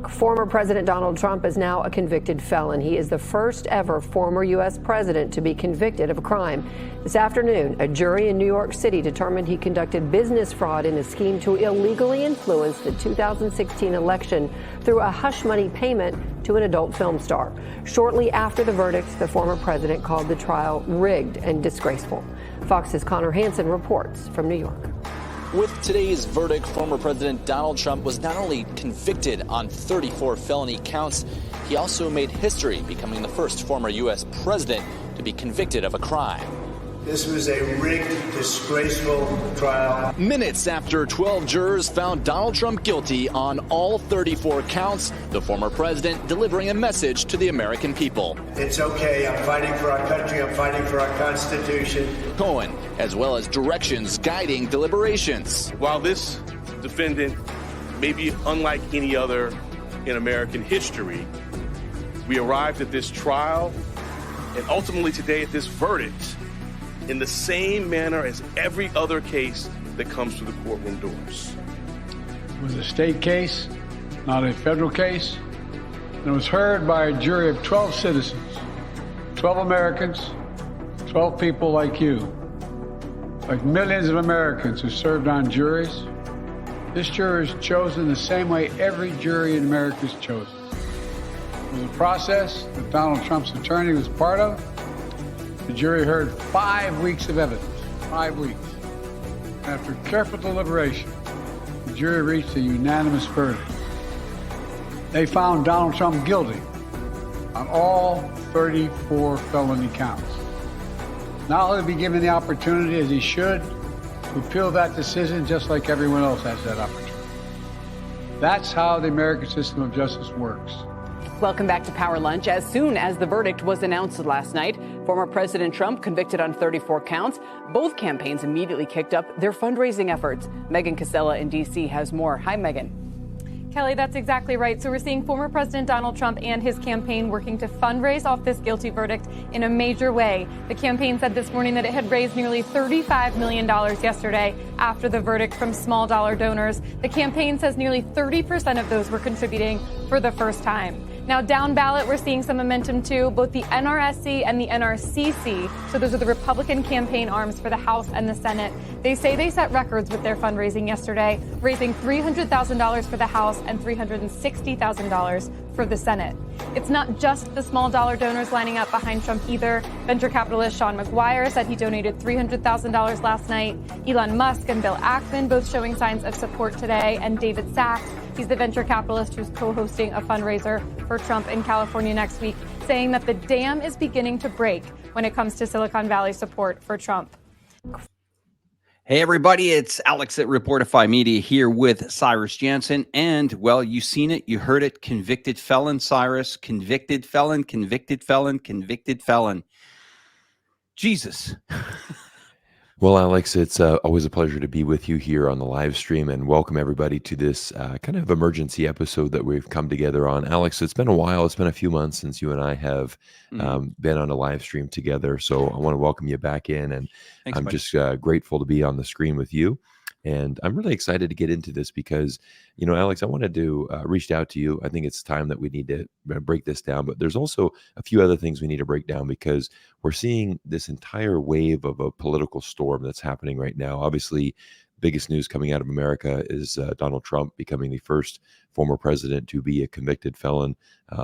Former President Donald Trump is now a convicted felon. He is the first ever former U.S. president to be convicted of a crime. This afternoon, a jury in New York City determined he conducted business fraud in a scheme to illegally influence the 2016 election through a hush money payment to an adult film star. Shortly after the verdict, the former president called the trial rigged and disgraceful. Fox's Connor Hansen reports from New York. With today's verdict, former President Donald Trump was not only convicted on 34 felony counts, he also made history, becoming the first former U.S. president to be convicted of a crime. This was a rigged, disgraceful trial. Minutes after 12 jurors found Donald Trump guilty on all 34 counts, the former president delivering a message to the American people. It's okay. I'm fighting for our country. I'm fighting for our Constitution. Cohen, as well as directions guiding deliberations. While this defendant may be unlike any other in American history, we arrived at this trial and ultimately today at this verdict in the same manner as every other case that comes through the courtroom doors. It was a state case, not a federal case, and it was heard by a jury of 12 citizens, 12 Americans, 12 people like you, like millions of Americans who served on juries. This jury is chosen the same way every jury in America is chosen. It was a process that Donald Trump's attorney was part of. The jury heard 5 weeks of evidence, 5 weeks. After careful deliberation, the jury reached a unanimous verdict. They found Donald Trump guilty on all 34 felony counts. Now he'll be given the opportunity, as he should, to appeal that decision just like everyone else has that opportunity. That's how the American system of justice works. Welcome back to Power Lunch. As soon as the verdict was announced last night, former President Trump convicted on 34 counts. Both campaigns immediately kicked up their fundraising efforts. Megan Casella in D.C. has more. Hi, Megan. Kelly, that's exactly right. So we're seeing former President Donald Trump and his campaign working to fundraise off this guilty verdict in a major way. The campaign said this morning that it had raised nearly $35 million yesterday after the verdict from small dollar donors. The campaign says nearly 30% of those were contributing for the first time. Now, down ballot, we're seeing some momentum, too. Both the NRSC and the NRCC, so those are the Republican campaign arms for the House and the Senate, they say they set records with their fundraising yesterday, raising $300,000 for the House and $360,000 for the Senate. It's not just the small dollar donors lining up behind Trump either. Venture capitalist Sean McGuire said he donated $300,000 last night. Elon Musk and Bill Ackman both showing signs of support today. And David Sachs, he's the venture capitalist who's co-hosting a fundraiser for Trump in California next week, saying that the dam is beginning to break when it comes to Silicon Valley support for Trump. Hey, everybody, it's Alex at Reportify Media here with Cyrus Jansen. And, well, you've seen it. You heard it. Convicted felon, Cyrus. Convicted felon, convicted felon, convicted felon. Jesus. Well, Alex, it's always a pleasure to be with you here on the live stream, and welcome everybody to this kind of emergency episode that we've come together on. Alex, it's been a while. It's been a few months since you and I have been on a live stream together. So I want to welcome you back in, and Thanks, I'm buddy. just grateful to be on the screen with you. And I'm really excited to get into this because, you know, Alex, I wanted to reach out to you. I think it's time that we need to break this down. But there's also a few other things we need to break down because we're seeing this entire wave of a political storm that's happening right now. Obviously, biggest news coming out of America is Donald Trump becoming the first former president to be a convicted felon.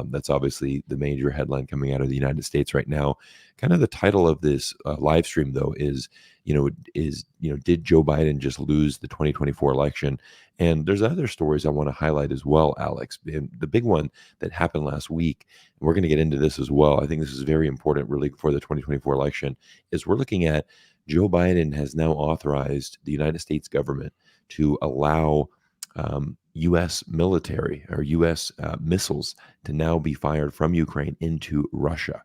That's obviously the major headline coming out of the United States right now. Kind of the title of this live stream, though, is did Joe Biden just lose the 2024 election? And there's other stories I want to highlight as well, Alex. And the big one that happened last week, and we're going to get into this as well. I think this is very important, really, for the 2024 election, is we're looking at Joe Biden has now authorized the United States government to allow U.S. military or U.S. missiles to now be fired from Ukraine into Russia.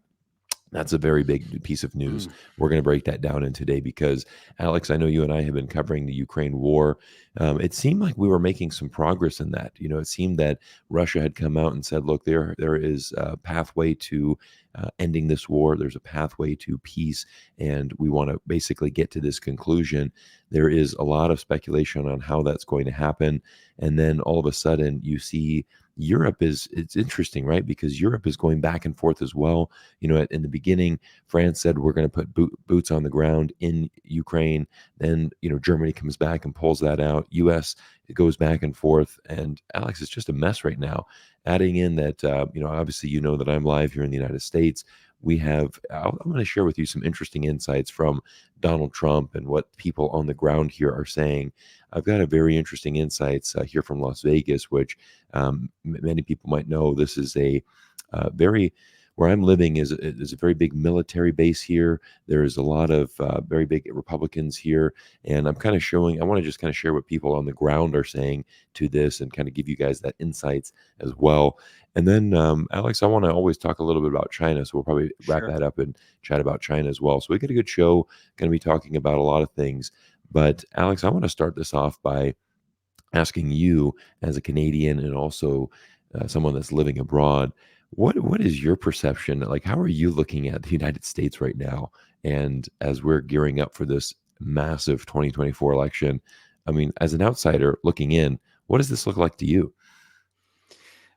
That's a very big piece of news. We're going to break that down in today because, Alex, I know you and I have been covering the Ukraine war it seemed like we were making some progress in that. It seemed that Russia had come out and said, look, there is a pathway to ending this war. There's a pathway to peace, and we want to basically get to this conclusion. There is a lot of speculation on how that's going to happen. And then all of a sudden you see it's interesting, right? Because Europe is going back and forth as well. In the beginning, France said, we're going to put boots on the ground in Ukraine. Then, Germany comes back and pulls that out. US, it goes back and forth. And Alex, it's just a mess right now. Adding in that, obviously, that I'm live here in the United States. I'm going to share with you some interesting insights from Donald Trump and what people on the ground here are saying. I've got a very interesting insights here from Las Vegas, which many people might know. This is where I'm living is a very big military base here. There's a lot of very big Republicans here. And I want to just kind of share what people on the ground are saying to this and kind of give you guys that insights as well. And then, Alex, I want to always talk a little bit about China. So we'll probably wrap that up and chat about China as well. So we got a good show, going to be talking about a lot of things. But Alex, I want to start this off by asking you as a Canadian and also someone that's living abroad, what is your perception? Like, how are you looking at the United States right now? And as we're gearing up for this massive 2024 election, I mean, as an outsider looking in, what does this look like to you?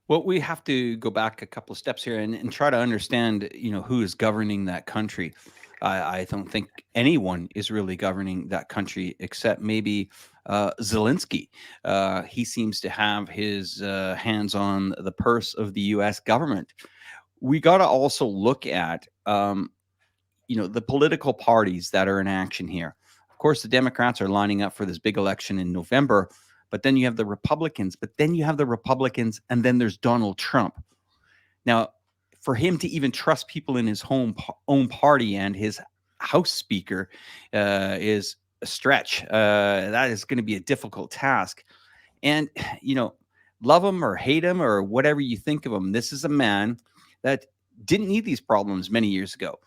Well, we have to go back a couple of steps here and try to understand, who is governing that country. I don't think anyone is really governing that country except maybe Zelensky. He seems to have his hands on the purse of the U.S. government. We got to also look at, the political parties that are in action here. Of course, the Democrats are lining up for this big election in November, but then you have the Republicans, and then there's Donald Trump. Now, for him to even trust people in his own party and his House Speaker is a stretch. That is going to be a difficult task. And, love him or hate him or whatever you think of him, this is a man that didn't need these problems many years ago.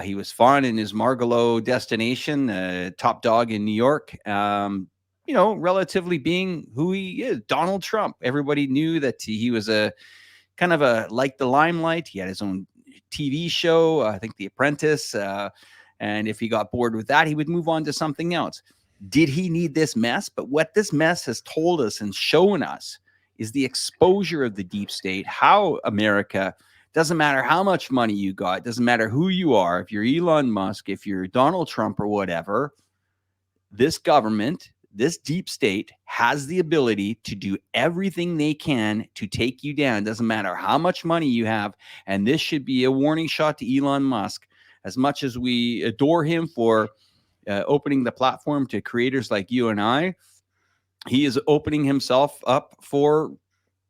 He was fine in his Margalo destination, top dog in New York, relatively being who he is, Donald Trump. Everybody knew that he was like the limelight. He had his own TV show, I think The Apprentice. And if he got bored with that, he would move on to something else. Did he need this mess? But what this mess has told us and shown us is the exposure of the deep state, how America, doesn't matter how much money you got, doesn't matter who you are, if you're Elon Musk, if you're Donald Trump or whatever, this government, this deep state has the ability to do everything they can to take you down. Doesn't matter how much money you have. And this should be a warning shot to Elon Musk. As much as we adore him for opening the platform to creators like you and I, he is opening himself up for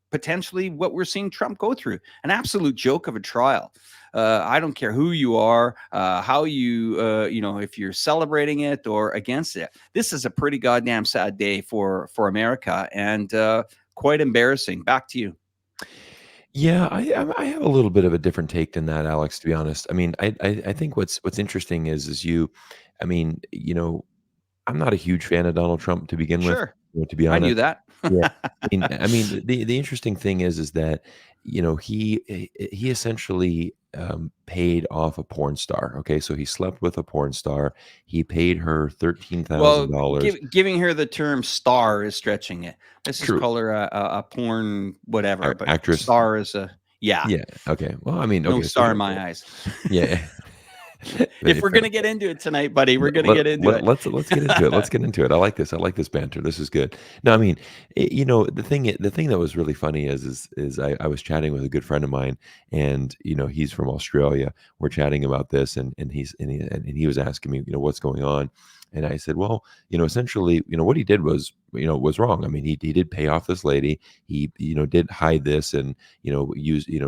potentially what we're seeing Trump go through. An absolute joke of a trial. I don't care who you are, how you, if you're celebrating it or against it. This is a pretty goddamn sad day for America and quite embarrassing. Back to you. Yeah, I have a little bit of a different take than that, Alex, to be honest. I mean, I think what's interesting is I'm not a huge fan of Donald Trump to begin Sure. with, to be honest. I knew that. Yeah. The interesting thing is that, he essentially paid off a porn star. Okay. So he slept with a porn star. He paid her $13,000. Well, giving her the term star is stretching it. Let's just call her a porn whatever. But actress. Star is yeah. Okay. Well, okay, no star in my eyes. Yeah. If we're gonna get into it tonight, buddy, we're gonna get into it. Let's get into it. Let's get into it. I like this. I like this banter. This is good. No, I mean, the thing that was really funny is I was chatting with a good friend of mine, and he's from Australia. We're chatting about this, and he was asking me, what's going on. And I said, well, essentially, what he did was wrong. I mean, he did pay off this lady. He, did hide this and,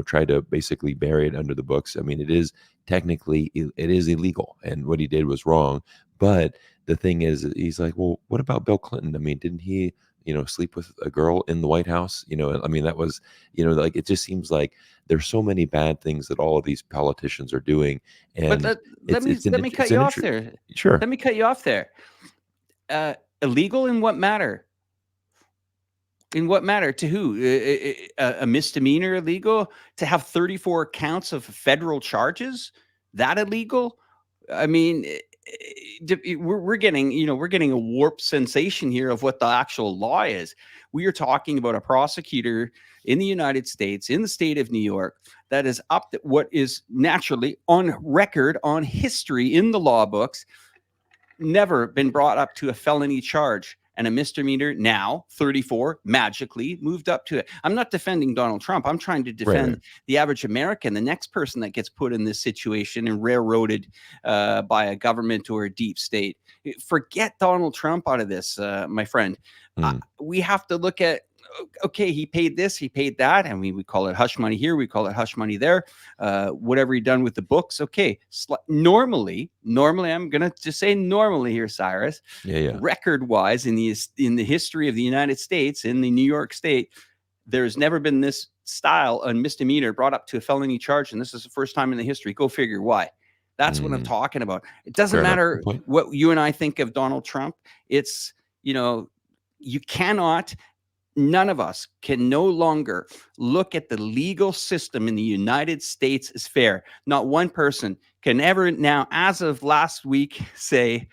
try to basically bury it under the books. I mean, it is illegal. And what he did was wrong. But the thing is, he's like, well, what about Bill Clinton? I mean, didn't he, sleep with a girl in the White House? I mean, that was, like, it just seems like there's so many bad things that all of these politicians are doing. And let me cut you off there. Sure. Let me cut you off there. Illegal in what matter? In what matter? To who? A misdemeanor illegal? To have 34 counts of federal charges? That illegal? I mean, we're getting, we're getting a warped sensation here of what the actual law is. We are talking about a prosecutor in the United States, in the state of New York, that is up to what is naturally on record, on history in the law books, never been brought up to a felony charge. And a misdemeanor now, 34, magically moved up to it. I'm not defending Donald Trump. I'm trying to defend the average American, the next person that gets put in this situation and railroaded by a government or a deep state. Forget Donald Trump out of this, my friend. We have to look at, okay, he paid this, he paid that. And we call it hush money here, we call it hush money there. Whatever he done with the books. Okay. Normally, I'm going to just say normally here, Cyrus, record wise in the history of the United States, in the New York state, there's never been this style of misdemeanor brought up to a felony charge. And this is the first time in the history. Go figure why. That's what I'm talking about. It doesn't matter what you and I think of Donald Trump. It's, you cannot, none of us can no longer look at the legal system in the United States as fair. Not one person can ever now, as of last week, say,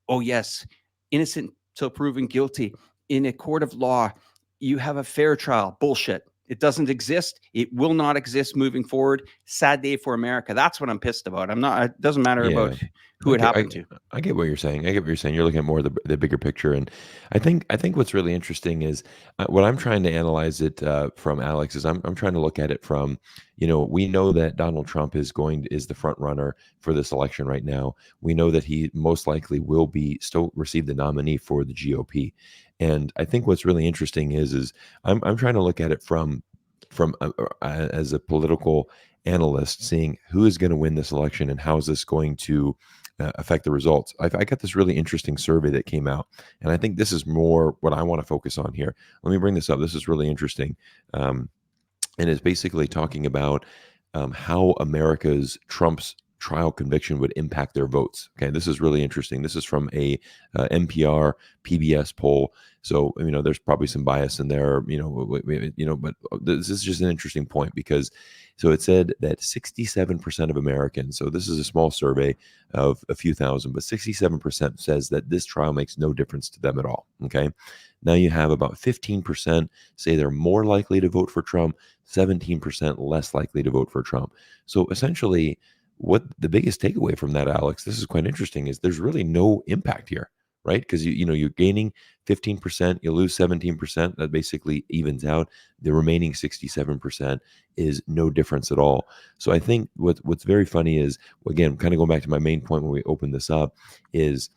oh, yes, innocent till proven guilty. In a court of law, you have a fair trial. Bullshit. It doesn't exist. It will not exist moving forward. Sad day for America. That's what I'm pissed about. I'm not, it doesn't matter about who it happened to. I get what you're saying. You're looking at more of the bigger picture. And I think what's really interesting is what I'm trying to analyze it from, Alex, is I'm trying to look at it from, we know that Donald Trump is the front runner for this election right now. We know that he most likely will still receive the nominee for the GOP. And I think what's really interesting is I'm trying to look at it from as a political analyst, seeing who is going to win this election and how is this going to affect the results. I got this really interesting survey that came out, and I think this is more what I want to focus on here. Let me bring this up. This is really interesting, and it's basically talking about how America's Trump's trial conviction would impact their votes. Okay, this is really interesting. This is from a NPR PBS poll. So there's probably some bias in there, but this is just an interesting point because it said that 67% of Americans, so this is a small survey of a few thousand, but 67% says that this trial makes no difference to them at all. Okay, now you have about 15% say they're more likely to vote for Trump, 17% less likely to vote for Trump. So essentially, what the biggest takeaway from that, Alex, this is quite interesting, is there's really no impact here, right? Because you're gaining 15%, you lose 17%, that basically evens out. The remaining 67% is no difference at all. So I think what's very funny is, again, kind of going back to my main point when we opened this up, is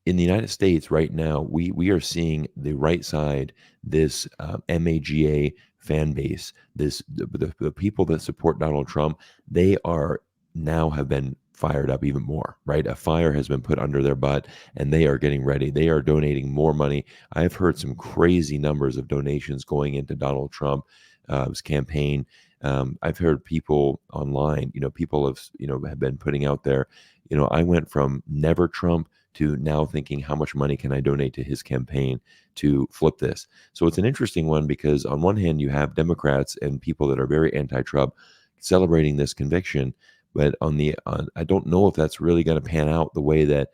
in the United States right now, we are seeing the right side, this MAGA fan base, the people that support Donald Trump, they are now have been fired up even more, right? A fire has been put under their butt and they are getting ready. They are donating more money. I've heard some crazy numbers of donations going into Donald Trump's campaign. I've heard people online, people have been putting out there, I went from never Trump to now thinking, how much money can I donate to his campaign to flip this? So it's an interesting one because on one hand, you have Democrats and people that are very anti-Trump celebrating this conviction, but I don't know if that's really going to pan out the way that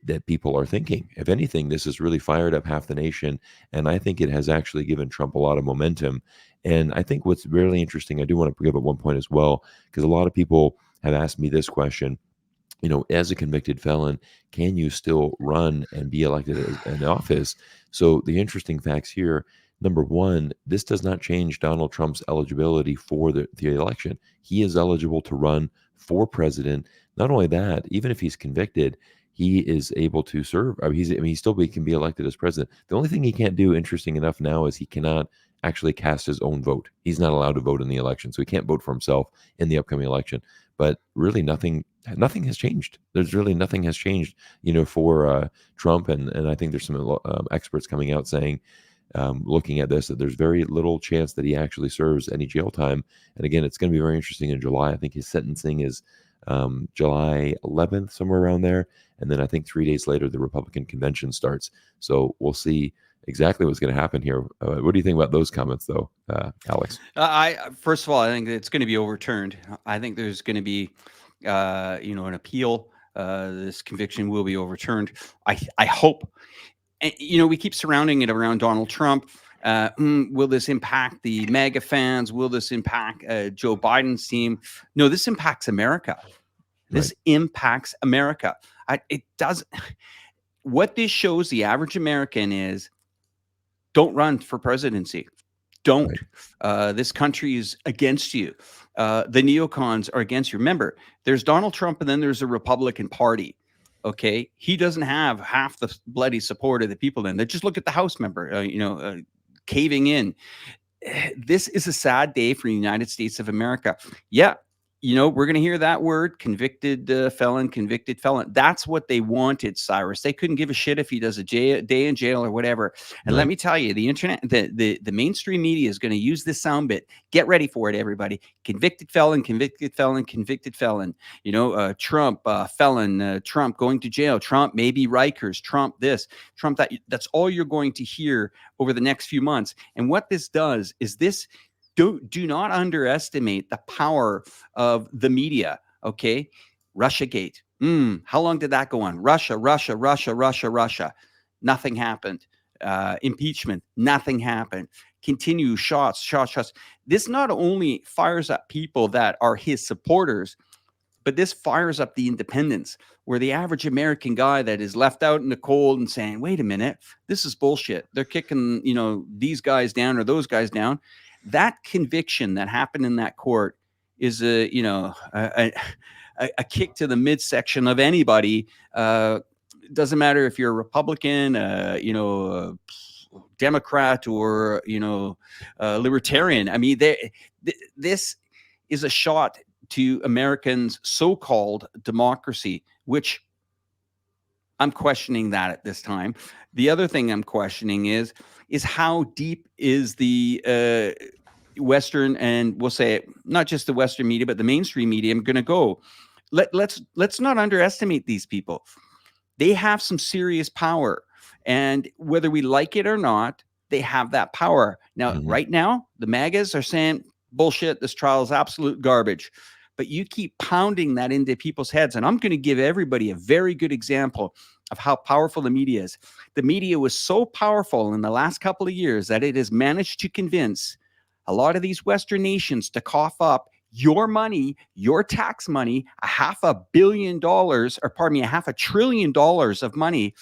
that people are thinking. If anything, this has really fired up half the nation, and I think it has actually given Trump a lot of momentum. And I think what's really interesting, I do want to give at one point as well, because a lot of people have asked me this question, as a convicted felon, can you still run and be elected in office? So the interesting facts here, number one, this does not change Donald Trump's eligibility for the election. He is eligible to run for president. Not only that, even if he's convicted, he is able to serve. He still can be elected as president. The only thing he can't do, interesting enough now, is he cannot actually cast his own vote. He's not allowed to vote in the election, so he can't vote for himself in the upcoming election. But really, nothing has changed. There's really nothing has changed, for Trump. And I think there's some experts coming out saying, looking at this, that there's very little chance that he actually serves any jail time. And again, it's going to be very interesting in July. I think his sentencing is July 11th, somewhere around there. And then I think 3 days later, the Republican convention starts. So we'll see exactly what's going to happen here. What do you think about those comments, though, Alex? First of all, I think it's going to be overturned. I think there's going to be, an appeal. This conviction will be overturned. I hope. And, we keep surrounding it around Donald Trump. Will this impact the MAGA fans? Will this impact Joe Biden's team? No, this impacts America. This impacts America. It does. What this shows the average American is, don't run for presidency. Don't. This country is against you. The neocons are against you. Remember, there's Donald Trump and then there's the Republican Party. Okay. He doesn't have half the bloody support of the people in there. Just look at the House member, caving in. This is a sad day for the United States of America. Yeah. We're going to hear that word, convicted felon. That's what they wanted, Cyrus. They couldn't give a shit if he does a day in jail or whatever. And let me tell you, the internet, the mainstream media is going to use this sound bit. Get ready for it, everybody. Convicted felon. Trump, felon, Trump going to jail, Trump, maybe Rikers, Trump this, Trump that. That's all you're going to hear over the next few months. And what this does is this. Do not underestimate the power of the media, okay? Russiagate. How long did that go on? Russia. Nothing happened. Impeachment. Nothing happened. Continue shots. This not only fires up people that are his supporters, but this fires up the independents, where the average American guy that is left out in the cold and saying, wait a minute, this is bullshit. They're kicking, these guys down or those guys down. That conviction that happened in that court is a kick to the midsection of anybody. Doesn't matter if you're a Republican, a Democrat, or libertarian. I mean, this is a shot to Americans' so-called democracy, which I'm questioning that at this time. The other thing I'm questioning is how deep is the Western, and we'll say not just the Western media, but the mainstream media, I'm going to go. Let's not underestimate these people. They have some serious power, and whether we like it or not, they have that power. Now, right now, the MAGAs are saying, bullshit, this trial is absolute garbage. But you keep pounding that into people's heads. And I'm going to give everybody a very good example of how powerful the media is. The media was so powerful in the last couple of years that it has managed to convince a lot of these Western nations to cough up your money, your tax money, $500 million, or pardon me, $500 billion of money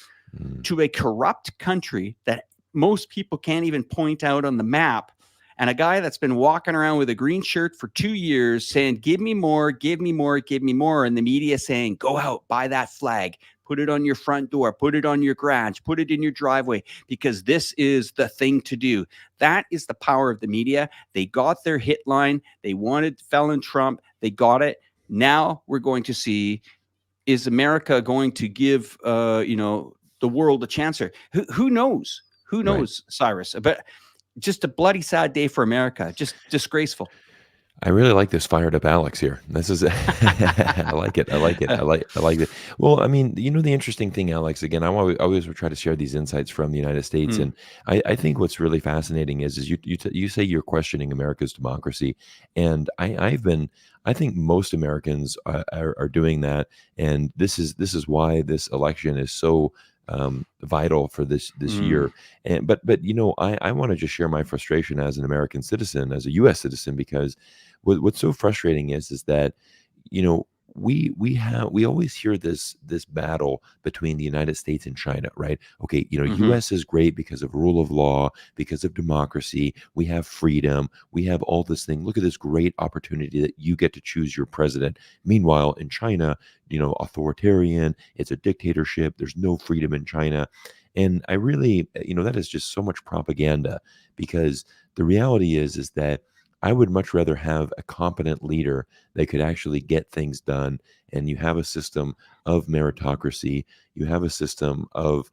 to a corrupt country that most people can't even point out on the map. And a guy that's been walking around with a green shirt for 2 years saying, give me more, give me more, give me more. And the media saying, go out, buy that flag, put it on your front door, put it on your garage, put it in your driveway, because this is the thing to do. That is the power of the media. They got their hit line. They wanted felon Trump. They got it. Now we're going to see, is America going to give, the world a chance? Who knows? Who knows, Cyrus? But just a bloody sad day for America. Just disgraceful. I really like this fired up Alex here. This is, I like it. I like it. Well, I mean, the interesting thing, Alex, again, I always try to share these insights from the United States. And I think what's really fascinating is you say you're questioning America's democracy. And I think most Americans are doing that. And this is why this election is so vital for this year. And but I want to just share my frustration as an American citizen, as a U.S. citizen, because what's so frustrating is that we always hear this battle between the United States and China, right? Okay, U.S. is great because of rule of law, because of democracy. We have freedom. We have all this thing. Look at this great opportunity that you get to choose your president. Meanwhile, in China, authoritarian, it's a dictatorship. There's no freedom in China. And I really, that is just so much propaganda, because the reality is that I would much rather have a competent leader that could actually get things done. And you have a system of meritocracy. You have a system of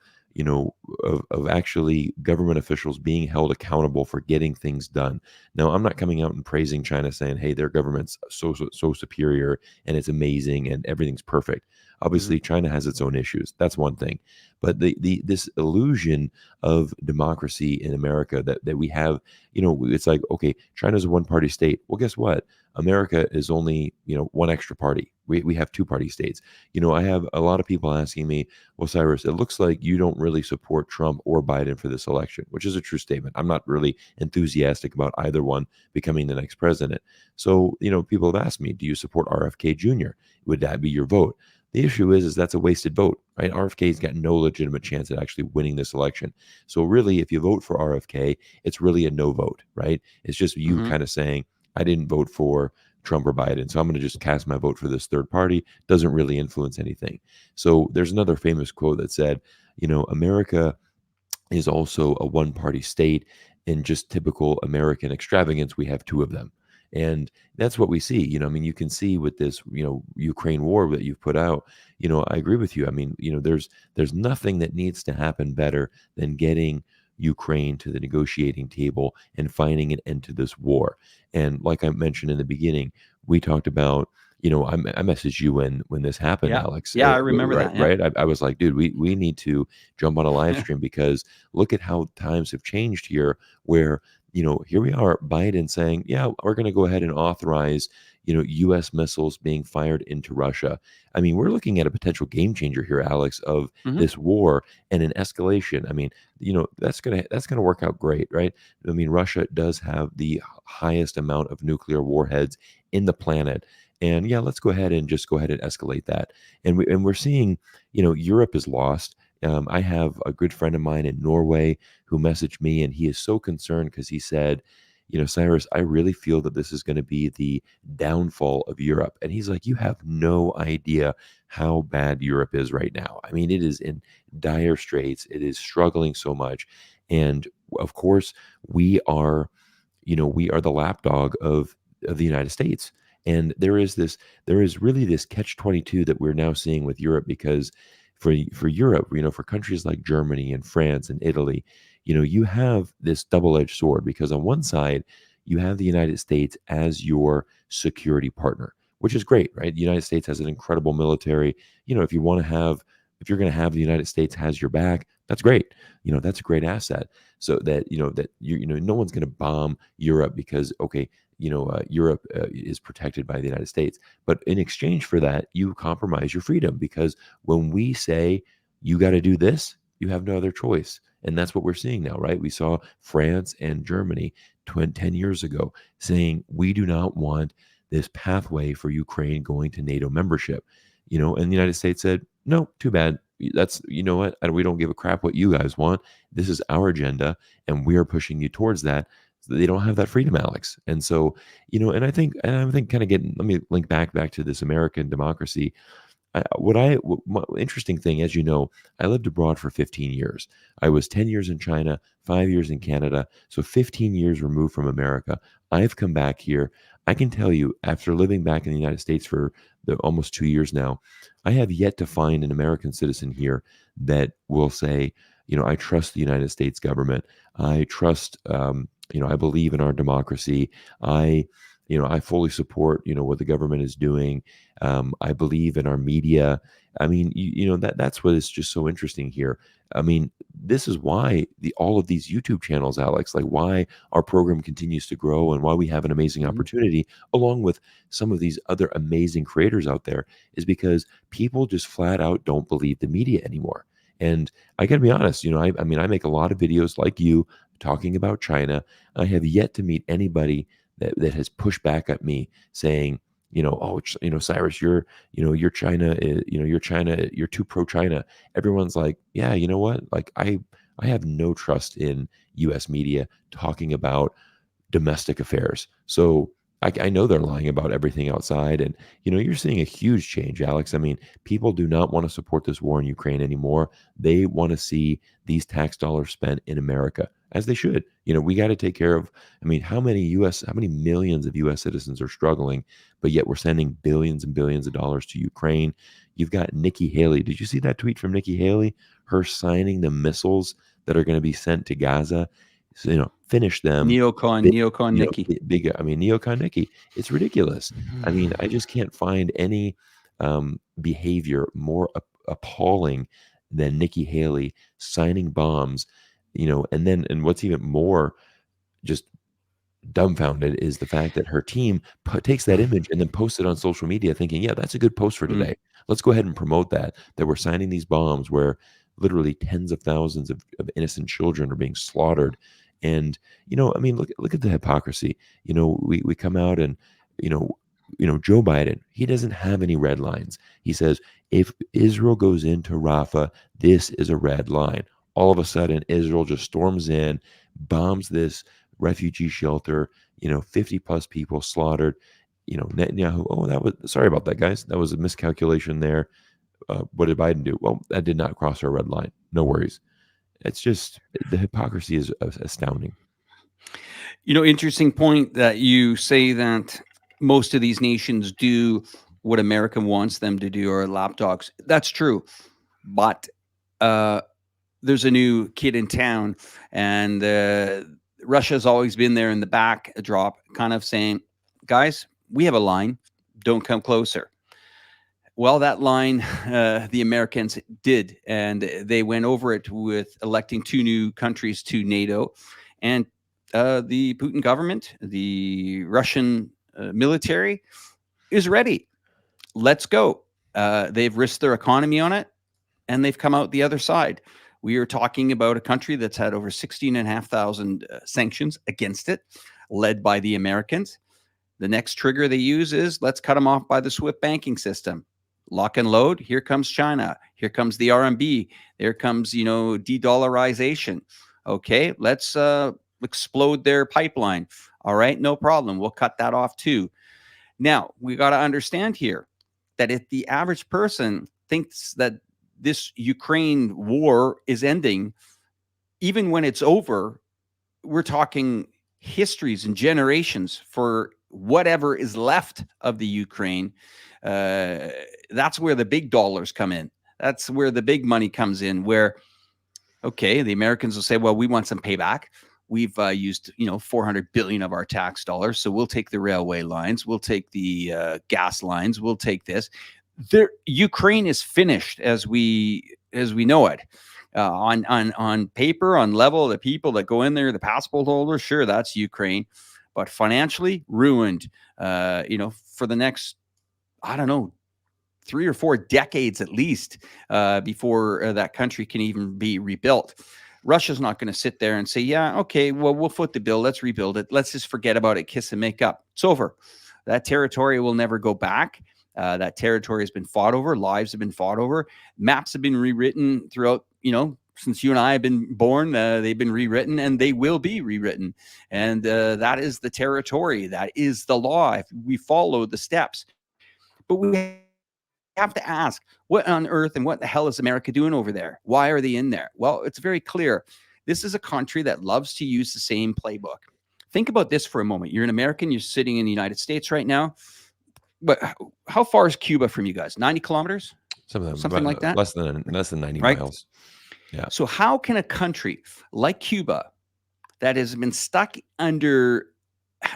actually government officials being held accountable for getting things done. Now, I'm not coming out and praising China saying, hey, their government's so superior and it's amazing and everything's perfect. Obviously, China has its own issues. That's one thing. But this illusion of democracy in America that we have, it's like, okay, China's a one-party state. Well, guess what? America is only, one extra party. We have two-party states. I have a lot of people asking me, well, Cyrus, it looks like you don't really support Trump or Biden for this election, which is a true statement. I'm not really enthusiastic about either one becoming the next president. So, people have asked me, do you support RFK Jr.? Would that be your vote? The issue is that's a wasted vote, right? RFK's got no legitimate chance at actually winning this election. So really, if you vote for RFK, it's really a no vote, right? It's just you kind of saying, I didn't vote for Trump or Biden, so I'm going to just cast my vote for this third party. Doesn't really influence anything. So there's another famous quote that said, America is also a one-party state. In just typical American extravagance, we have two of them. And that's what we see. You can see with this, Ukraine war that you've put out, I agree with you. There's nothing that needs to happen better than getting Ukraine to the negotiating table and finding an end to this war. And like I mentioned in the beginning, we talked about, I messaged you when this happened, Alex. Yeah, I remember right, that. Yeah. Right. I was like, dude, we need to jump on a live stream because look at how times have changed here where, here we are, Biden saying, yeah, we're going to go ahead and authorize, U.S. missiles being fired into Russia. We're looking at a potential game changer here, Alex, of this war and an escalation. That's gonna work out great, right? Russia does have the highest amount of nuclear warheads in the planet. And yeah, let's go ahead and escalate that. And we're seeing, Europe is lost. I have a good friend of mine in Norway who messaged me, and he is so concerned because he said, Cyrus, I really feel that this is going to be the downfall of Europe. And he's like, you have no idea how bad Europe is right now. It is in dire straits. It is struggling so much. And of course, we are the lapdog of the United States. And there is really this catch-22 that we're now seeing with Europe because for Europe, for countries like Germany and France and Italy, you have this double-edged sword because on one side, you have the United States as your security partner, which is great, right? The United States has an incredible military. If you're going to have the United States has your back, that's great. That's a great asset. So that, no one's going to bomb Europe because, okay, Europe is protected by the United States. But in exchange for that, you compromise your freedom because when we say you got to do this, you have no other choice. And that's what we're seeing now, right? We saw France and Germany 10 years ago saying we do not want this pathway for Ukraine going to NATO membership, and the United States said, no, too bad. That's, what? We don't give a crap what you guys want. This is our agenda, and we are pushing you towards that. They don't have that freedom, Alex. And so, and I think kind of let me link back to this American democracy. Interesting thing, as you know, I lived abroad for 15 years. I was 10 years in China, 5 years in Canada. So 15 years removed from America. I've come back here. I can tell you, after living back in the United States for almost 2 years now, I have yet to find an American citizen here that will say, I trust the United States government. I trust, I believe in our democracy. I fully support, what the government is doing. I believe in our media. That's what is just so interesting here. This is why all of these YouTube channels, Alex, like why our program continues to grow and why we have an amazing opportunity, along with some of these other amazing creators out there, is because people just flat out don't believe the media anymore. And I got to be honest, I make a lot of videos like you talking about China. I have yet to meet anybody that has pushed back at me saying, Cyrus, you're China, you're too pro-China. Everyone's like, yeah, you know what? Like I have no trust in U.S. media talking about domestic affairs. So I know they're lying about everything outside. And, you're seeing a huge change, Alex. People do not want to support this war in Ukraine anymore. They want to see these tax dollars spent in America, as they should. We got to take care of, how many millions of U.S. citizens are struggling, but yet we're sending billions and billions of dollars to Ukraine. You've got Nikki Haley. Did you see that tweet from Nikki Haley? Her signing the missiles that are going to be sent to Gaza. So, finish them. Neocon Nikki. Neocon Nikki. It's ridiculous. I just can't find any behavior more appalling than Nikki Haley signing bombs, and what's even more just dumbfounded is the fact that her team takes that image and then posts it on social media thinking, yeah, that's a good post for today. Let's go ahead and promote that we're signing these bombs where literally tens of thousands of innocent children are being slaughtered. And, look at the hypocrisy. We come out and, Joe Biden, he doesn't have any red lines. He says, if Israel goes into Rafah, this is a red line. All of a sudden, Israel just storms in, bombs this refugee shelter, 50 plus people slaughtered, Netanyahu, sorry about that, guys. That was a miscalculation there. What did Biden do? Well, that did not cross our red line. No worries. It's just, the hypocrisy is astounding. Interesting point that you say that most of these nations do what America wants them to do, or lapdogs. That's true. But there's a new kid in town, and Russia's always been there in the backdrop, kind of saying, guys, we have a line. Don't come closer. Well, that line, the Americans did, and they went over it with electing 2 new countries to NATO. And the Putin government, the Russian military is ready. Let's go. They've risked their economy on it, and they've come out the other side. We are talking about a country that's had over 16,500 sanctions against it, led by the Americans. The next trigger they use is, let's cut them off by the SWIFT banking system. Lock and load. Here comes China. Here comes the RMB. There comes, de-dollarization. Okay, let's explode their pipeline. All right, no problem. We'll cut that off too. Now, we got to understand here that if the average person thinks that this Ukraine war is ending, even when it's over, we're talking histories and generations for whatever is left of the Ukraine. That's where the big dollars come in. That's where the big money comes in, where, okay, the Americans will say, well, we want some payback. We've used, 400 billion of our tax dollars. So we'll take the railway lines. We'll take the gas lines. We'll take this. Ukraine is finished as we know it. On paper, on level, the people that go in there, the passport holders, sure, that's Ukraine. But financially ruined, for the next, 3 or 4 decades at least, before that country can even be rebuilt. Russia's not going to sit there and say, yeah, okay, well, we'll foot the bill. Let's rebuild it. Let's just forget about it, kiss and make up. It's over. That territory will never go back. That territory has been fought over. Lives have been fought over. Maps have been rewritten throughout, since you and I have been born. They've been rewritten, and they will be rewritten. And that is the territory. That is the law if we follow the steps. But we have to ask, what on earth and what the hell is America doing over there? Why are they in there? Well, it's very clear. This is a country that loves to use the same playbook. Think about this for a moment. You're an American. You're sitting in the United States right now. But how far is Cuba from you guys? 90 kilometers? Something like that? Less than 90 right? miles. Yeah. So how can a country like Cuba that has been stuck under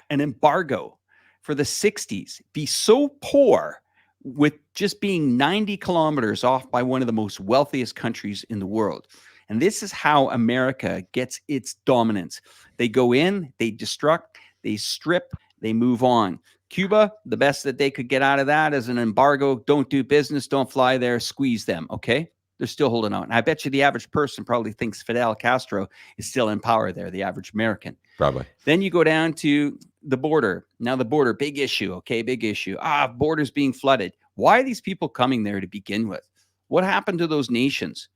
an embargo for the 60s be so poor with just being 90 kilometers off by one of the most wealthiest countries in the world? And this is how America gets its dominance. They go in, they destruct, they strip, they move on. Cuba, the best that they could get out of that is an embargo. Don't do business. Don't fly there. Squeeze them. Okay. They're still holding out. And I bet you the average person probably thinks Fidel Castro is still in power there, the average American. Probably. Then you go down to the border. Now the border, big issue. Okay. Big issue. Borders being flooded. Why are these people coming there to begin with? What happened to those nations?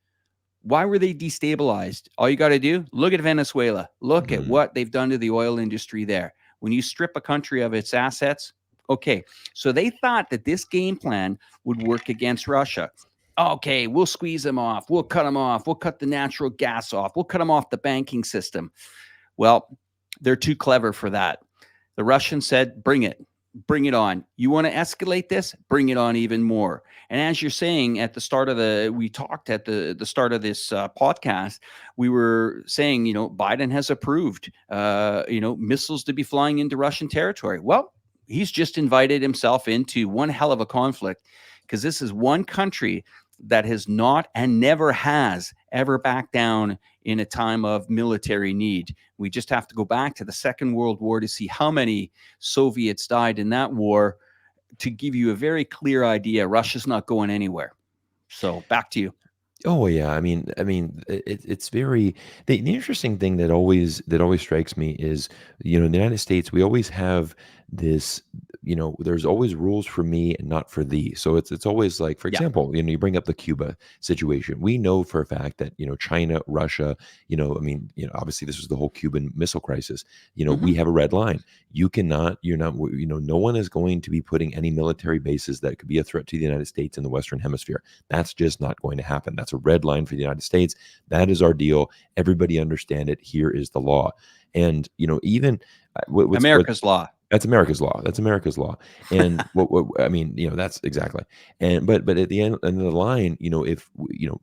Why were they destabilized? All you got to do, look at Venezuela. Look at what they've done to the oil industry there. When you strip a country of its assets, okay. So they thought that this game plan would work against Russia. Okay, we'll squeeze them off. We'll cut them off. We'll cut the natural gas off. We'll cut them off the banking system. Well, they're too clever for that. The Russians said, bring it. Bring it on. You want to escalate this? Bring it on even more. And as you're saying at the start of we talked at the start of this podcast, we were saying, Biden has approved, missiles to be flying into Russian territory. Well, he's just invited himself into one hell of a conflict, because this is one country that has not and never has ever backed down in a time of military need. We just have to go back to the Second World War to see how many Soviets died in that war to give you a very clear idea. Russia's not going anywhere. So back to you. Oh yeah, it's very the interesting thing that always strikes me is, in the United States we always have this, there's always rules for me and not for thee. So it's always like, for example, you bring up the Cuba situation. We know for a fact that, China, Russia, obviously this was the whole Cuban Missile Crisis. We have a red line. No one is going to be putting any military bases that could be a threat to the United States in the Western Hemisphere. That's just not going to happen. That's a red line for the United States. That is our deal. Everybody understand it. Here is the law. And, even America's law. That's America's law. That's America's law. And that's exactly. And but at the end of the line, if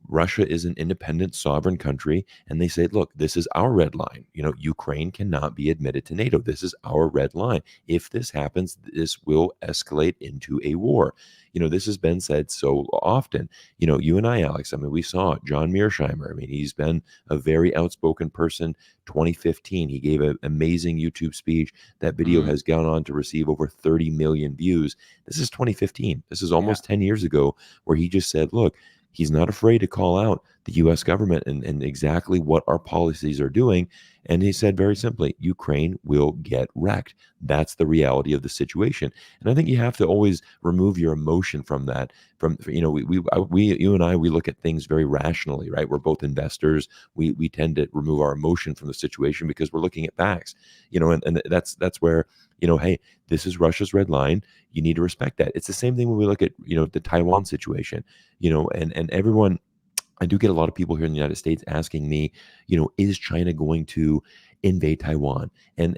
Russia is an independent sovereign country and they say, look, this is our red line. Ukraine cannot be admitted to NATO. This is our red line. If this happens, this will escalate into a war. This has been said so often. You and I, Alex, we saw it. John Mearsheimer. He's been a very outspoken person. 2015, he gave an amazing YouTube speech. That video has gone on to receive over 30 million views. This is 2015. This is almost 10 years ago, where he just said, look, he's not afraid to call out the U.S. government and exactly what our policies are doing. And he said very simply, Ukraine will get wrecked. That's the reality of the situation. And I think you have to always remove your emotion from that. You and I, we look at things very rationally, right? We're both investors. We tend to remove our emotion from the situation because we're looking at facts, and that's where, hey, this is Russia's red line. You need to respect that. It's the same thing when we look at, the Taiwan situation, and everyone. I do get a lot of people here in the United States asking me, is China going to invade Taiwan? And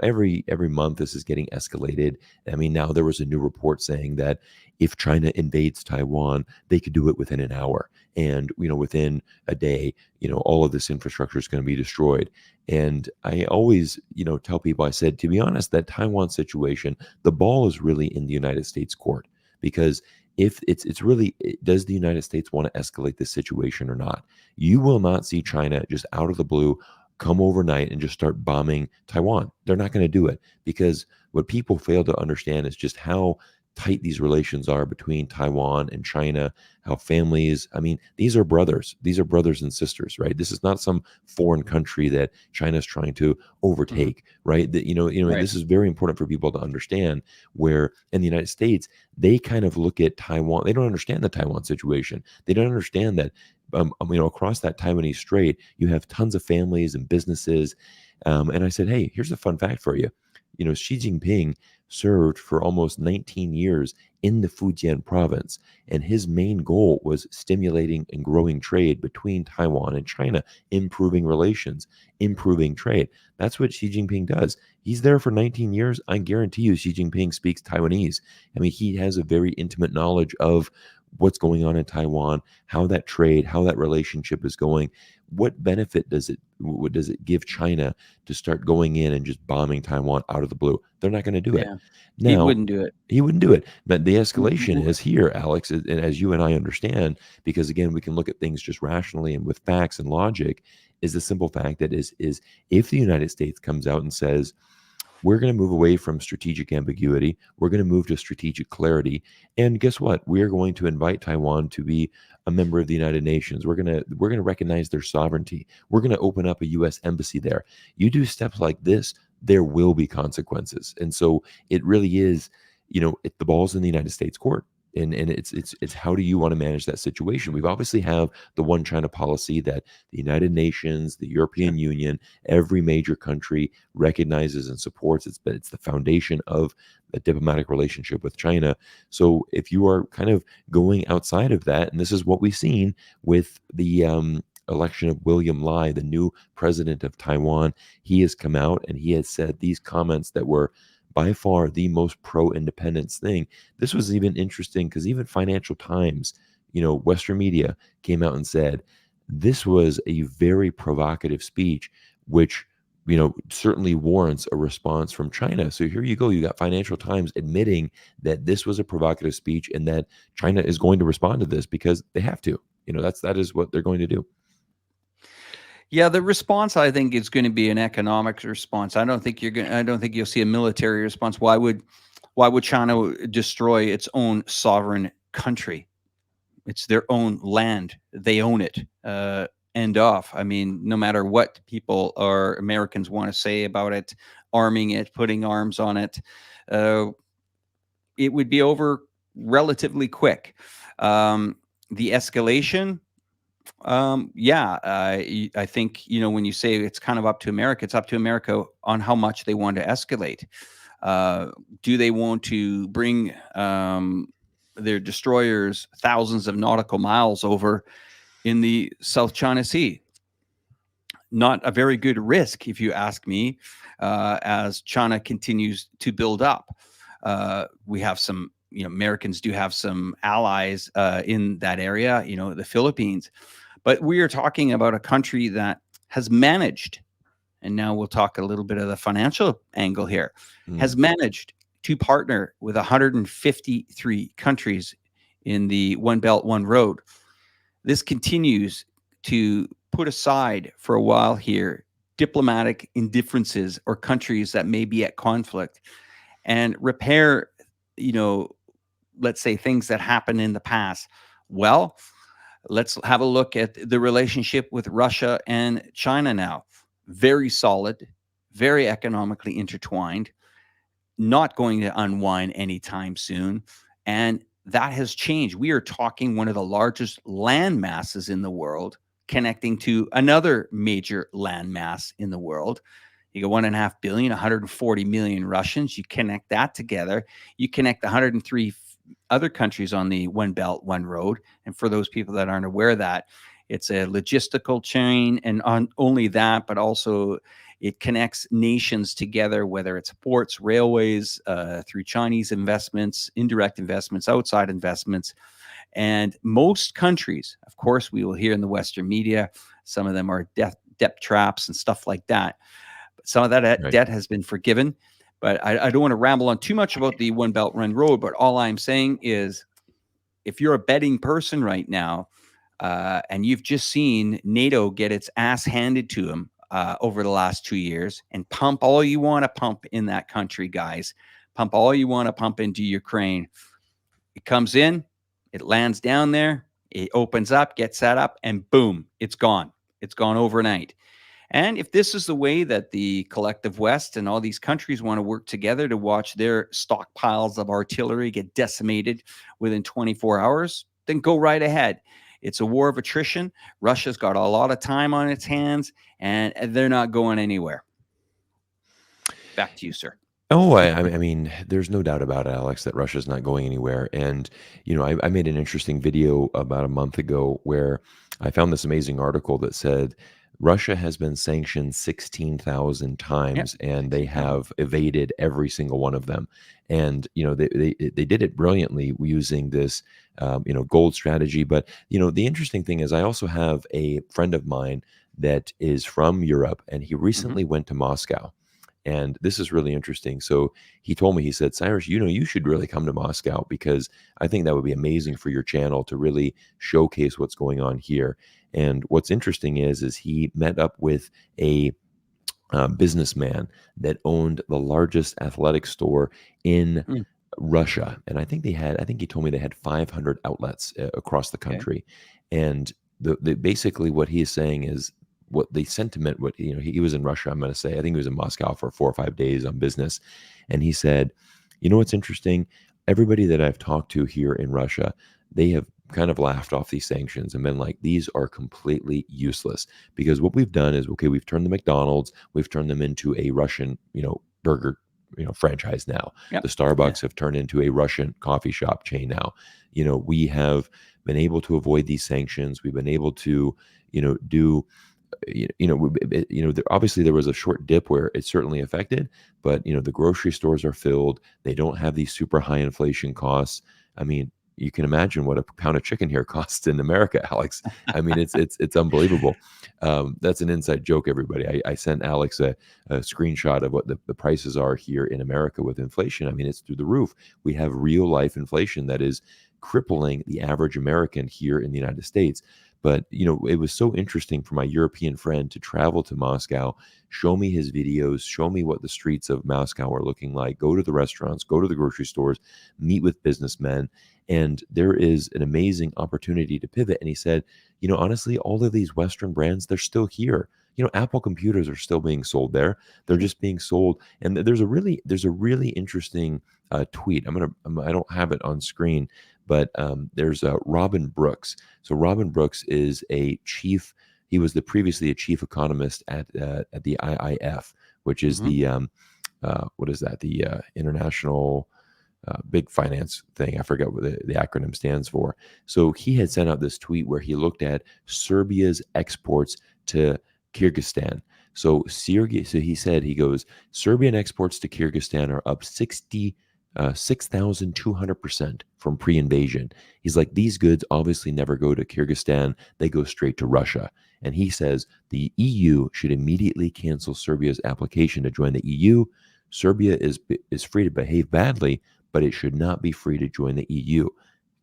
every month this is getting escalated. Now there was a new report saying that if China invades Taiwan, they could do it within an hour. And, within a day, all of this infrastructure is going to be destroyed. And I always, tell people, I said, to be honest, that Taiwan situation, the ball is really in the United States court, because if it's really, does the United States want to escalate this situation or not? You will not see China just out of the blue come overnight and just start bombing Taiwan. They're not going to do it, because what people fail to understand is just how tight these relations are between Taiwan and China, how families, these are brothers. These are brothers and sisters, right? This is not some foreign country that China's trying to overtake, right? That, Right. This is very important for people to understand, where in the United States, they kind of look at Taiwan. They don't understand the Taiwan situation. They don't understand that, across that Taiwanese Strait, you have tons of families and businesses. And I said, hey, here's a fun fact for you. Xi Jinping served for almost 19 years in the Fujian province, and his main goal was stimulating and growing trade between Taiwan and China, improving relations, improving trade. That's what Xi Jinping does. He's there for 19 years. I guarantee you Xi Jinping speaks Taiwanese. He has a very intimate knowledge of what's going on in Taiwan, how that trade, how that relationship is going. What benefit does it give China to start going in and just bombing Taiwan out of the blue? They're not going to do it. Now, He wouldn't do it. He wouldn't do it. But the escalation is here, Alex, and as you and I understand, because again, we can look at things just rationally and with facts and logic, is the simple fact that is if the United States comes out and says, we're going to move away from strategic ambiguity. We're going to move to strategic clarity. And guess what? We're going to invite Taiwan to be a member of the United Nations. We're going to recognize their sovereignty. We're going to open up a U.S. embassy there. You do steps like this, there will be consequences. And so it really is, the ball's in the United States court. And it's how do you want to manage that situation? We've obviously have the one China policy that the United Nations, the European Union, every major country recognizes and supports. It's the foundation of a diplomatic relationship with China. So if you are kind of going outside of that, and this is what we've seen with the election of William Lai, the new president of Taiwan, he has come out and he has said these comments that were by far the most pro-independence thing. This was even interesting because even Financial Times, Western media came out and said this was a very provocative speech, which certainly warrants a response from China. So here you go. You got Financial Times admitting that this was a provocative speech and that China is going to respond to this because they have to. That is what they're going to do. Yeah, the response, I think, is going to be an economic response. I don't think you'll see a military response. Why would China destroy its own sovereign country? It's their own land. They own it. End off. I mean, no matter what people or Americans want to say about it, arming it, putting arms on it, it would be over relatively quick. The escalation, I think, when you say it's kind of up to America, it's up to America on how much they want to escalate. Do they want to bring their destroyers thousands of nautical miles over in the South China Sea? Not a very good risk, if you ask me, as China continues to build up. We have some, Americans do have some allies in that area, the Philippines. But we are talking about a country that has managed, and now we'll talk a little bit of the financial angle here, has managed to partner with 153 countries in the One Belt, One Road. This continues to put aside for a while here diplomatic indifferences or countries that may be at conflict and repair, let's say things that happened in the past. Well, let's have a look at the relationship with Russia and China now. Very solid, very economically intertwined, not going to unwind anytime soon. And that has changed. We are talking one of the largest land masses in the world connecting to another major land mass in the world. You go 1.5 billion, 140 million Russians. You connect that together. You connect 103 other countries on the One Belt, One Road. And for those people that aren't aware of that, it's a logistical chain. And on only that, but also it connects nations together, whether it's ports, railways, through Chinese investments, indirect investments, outside investments. And most countries, of course, we will hear in the Western media, some of them are debt traps and stuff like that. But some of that debt has been forgiven. But I don't want to ramble on too much about the One Belt, One Road. But all I'm saying is, if you're a betting person right now, and you've just seen NATO get its ass handed to them over the last 2 years, and pump all you want to pump in that country, guys, pump all you want to pump into Ukraine. It comes in, it lands down there, it opens up, gets set up, and boom, it's gone. It's gone overnight. And if this is the way that the collective West and all these countries want to work together to watch their stockpiles of artillery get decimated within 24 hours, then go right ahead. It's a war of attrition. Russia's got a lot of time on its hands, and they're not going anywhere. Back to you, sir. Oh, I mean, there's no doubt about it, Alex, that Russia's not going anywhere. And, I made an interesting video about a month ago where I found this amazing article that said Russia has been sanctioned 16,000 times, and they have evaded every single one of them. And, they did it brilliantly using this, gold strategy. But, the interesting thing is I also have a friend of mine that is from Europe, and he recently went to Moscow. And this is really interesting. So he told me, he said, Cyrus, you should really come to Moscow, because I think that would be amazing for your channel to really showcase what's going on here. And what's interesting is he met up with a businessman that owned the largest athletic store in Russia. And I think he told me they had 500 outlets across the country. And basically what he is saying is, what the sentiment, he was in Russia, I'm going to say, I think he was in Moscow for 4 or 5 days on business. And he said, what's interesting? Everybody that I've talked to here in Russia, they have kind of laughed off these sanctions and been like, these are completely useless, because what we've done is, okay, we've turned the McDonald's, we've turned them into a Russian, burger, franchise now. The Starbucks have turned into a Russian coffee shop chain now. We have been able to avoid these sanctions. We've been able to, do, obviously there was a short dip where it certainly affected, but the grocery stores are filled. They don't have these super high inflation costs. I mean, you can imagine what a pound of chicken here costs in America, Alex. I mean, it's unbelievable. That's an inside joke, everybody. I sent Alex a screenshot of what the prices are here in America with inflation. I mean, it's through the roof. We have real life inflation that is crippling the average American here in the United States. But, it was so interesting for my European friend to travel to Moscow, show me his videos, show me what the streets of Moscow are looking like, go to the restaurants, go to the grocery stores, meet with businessmen. And there is an amazing opportunity to pivot. And he said, honestly, all of these Western brands, they're still here. Apple computers are still being sold there. They're just being sold. And there's a really interesting tweet. I don't have it on screen, but there's Robin Brooks. So Robin Brooks is he was previously a chief economist at the IIF, which is the what is that? The international big finance thing. I forget what the acronym stands for. So he had sent out this tweet where he looked at Serbia's exports to Kyrgyzstan. So he goes, Serbian exports to Kyrgyzstan are up 6,200% from pre-invasion. He's like, these goods obviously never go to Kyrgyzstan. They go straight to Russia. And he says the EU should immediately cancel Serbia's application to join the EU. Serbia is free to behave badly, but it should not be free to join the EU.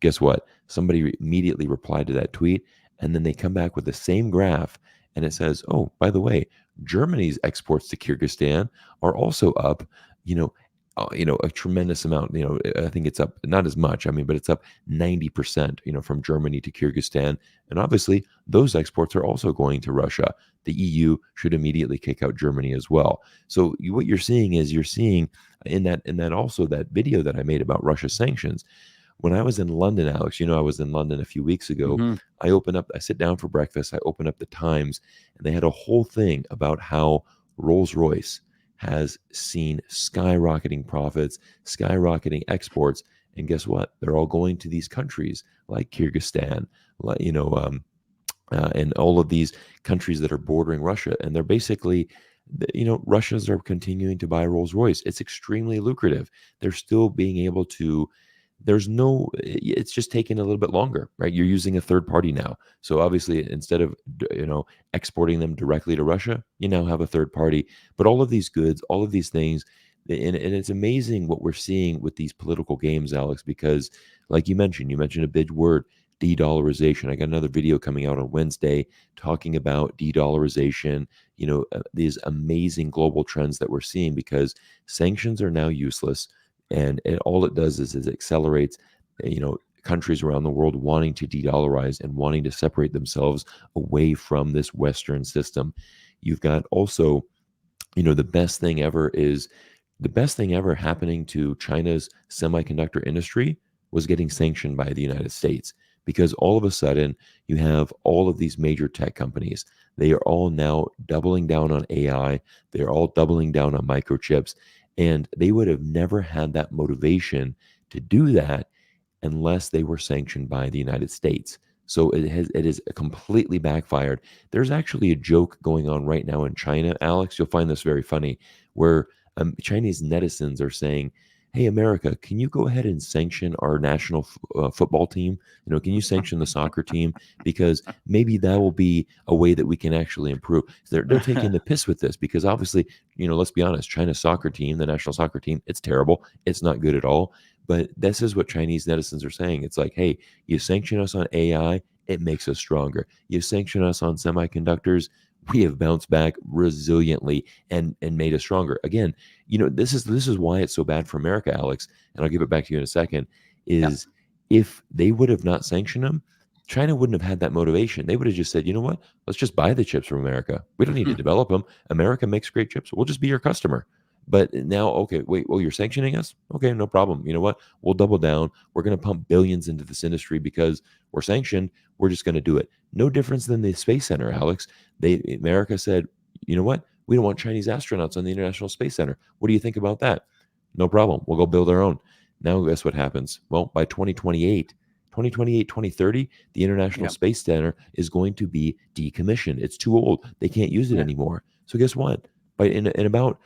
Guess what? Somebody immediately replied to that tweet, and then they come back with the same graph, and it says, oh, by the way, Germany's exports to Kyrgyzstan are also up, a tremendous amount. I think it's up, not as much, but it's up 90%, from Germany to Kyrgyzstan. And obviously, those exports are also going to Russia. The EU should immediately kick out Germany as well. So what you're seeing in that also that video that I made about Russia sanctions. When I was in London, Alex, I was in London a few weeks ago. Mm-hmm. I sit down for breakfast. I open up the Times, and they had a whole thing about how Rolls-Royce has seen skyrocketing profits, skyrocketing exports, and guess what? They're all going to these countries like Kyrgyzstan, and all of these countries that are bordering Russia, and they're basically, Russians are continuing to buy Rolls-Royce. It's extremely lucrative. They're still being able to. It's just taking a little bit longer, right? You're using a third party now. So obviously, instead of, exporting them directly to Russia, you now have a third party. But all of these goods, all of these things, and it's amazing what we're seeing with these political games, Alex, because like you mentioned a big word, de-dollarization. I got another video coming out on Wednesday talking about de-dollarization, these amazing global trends that we're seeing because sanctions are now useless. And all it does is it accelerates, countries around the world wanting to de-dollarize and wanting to separate themselves away from this Western system. You've got also, the best thing ever happening to China's semiconductor industry was getting sanctioned by the United States. Because all of a sudden, you have all of these major tech companies. They are all now doubling down on AI. They're all doubling down on microchips. And they would have never had that motivation to do that unless they were sanctioned by the United States. So it is completely backfired. There's actually a joke going on right now in China, Alex. You'll find this very funny, where Chinese netizens are saying, hey, America, can you go ahead and sanction our national football team? Can you sanction the soccer team? Because maybe that will be a way that we can actually improve. They're taking the piss with this because obviously, let's be honest, China's soccer team, the national soccer team, it's terrible. It's not good at all. But this is what Chinese netizens are saying. It's like, hey, you sanction us on AI, it makes us stronger. You sanction us on semiconductors, we have bounced back resiliently and made us stronger. Again, this is why it's so bad for America, Alex, and I'll give it back to you in a second, is if they would have not sanctioned them, China wouldn't have had that motivation. They would have just said, you know what, let's just buy the chips from America. We don't need to develop them. America makes great chips. We'll just be your customer. But now, okay, wait, you're sanctioning us? Okay, no problem. You know what? We'll double down. We're going to pump billions into this industry because we're sanctioned. We're just going to do it. No difference than the Space Center, Alex. America said, you know what? We don't want Chinese astronauts on the International Space Center. What do you think about that? No problem. We'll go build our own. Now, guess what happens? Well, by 2028, 2030, the International Space Center is going to be decommissioned. It's too old. They can't use it anymore. So guess what? In about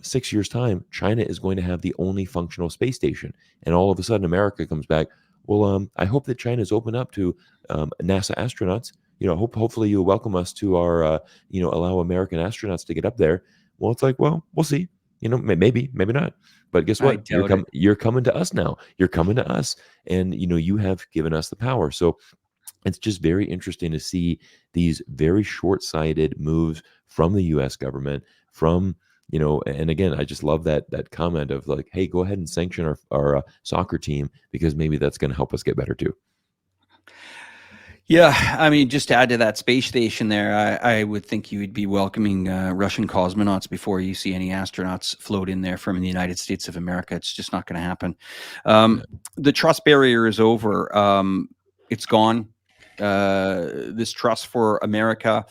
6 years' time, China is going to have the only functional space station. And all of a sudden, America comes back, Well, I hope that China's open up to NASA astronauts. Hopefully you'll welcome us to our, allow American astronauts to get up there. Well, it's like, well, we'll see. Maybe not. But guess I what? doubt it. You're coming to us now. You're coming to us, and you have given us the power. So it's just very interesting to see these very short-sighted moves from the U.S. government. And again, I just love that comment of like, hey, go ahead and sanction our soccer team because maybe that's going to help us get better too. Yeah, I mean, just to add to that space station there, I would think you would be welcoming Russian cosmonauts before you see any astronauts float in there from the United States of America. It's just not going to happen. The trust barrier is over. It's gone. This trust for America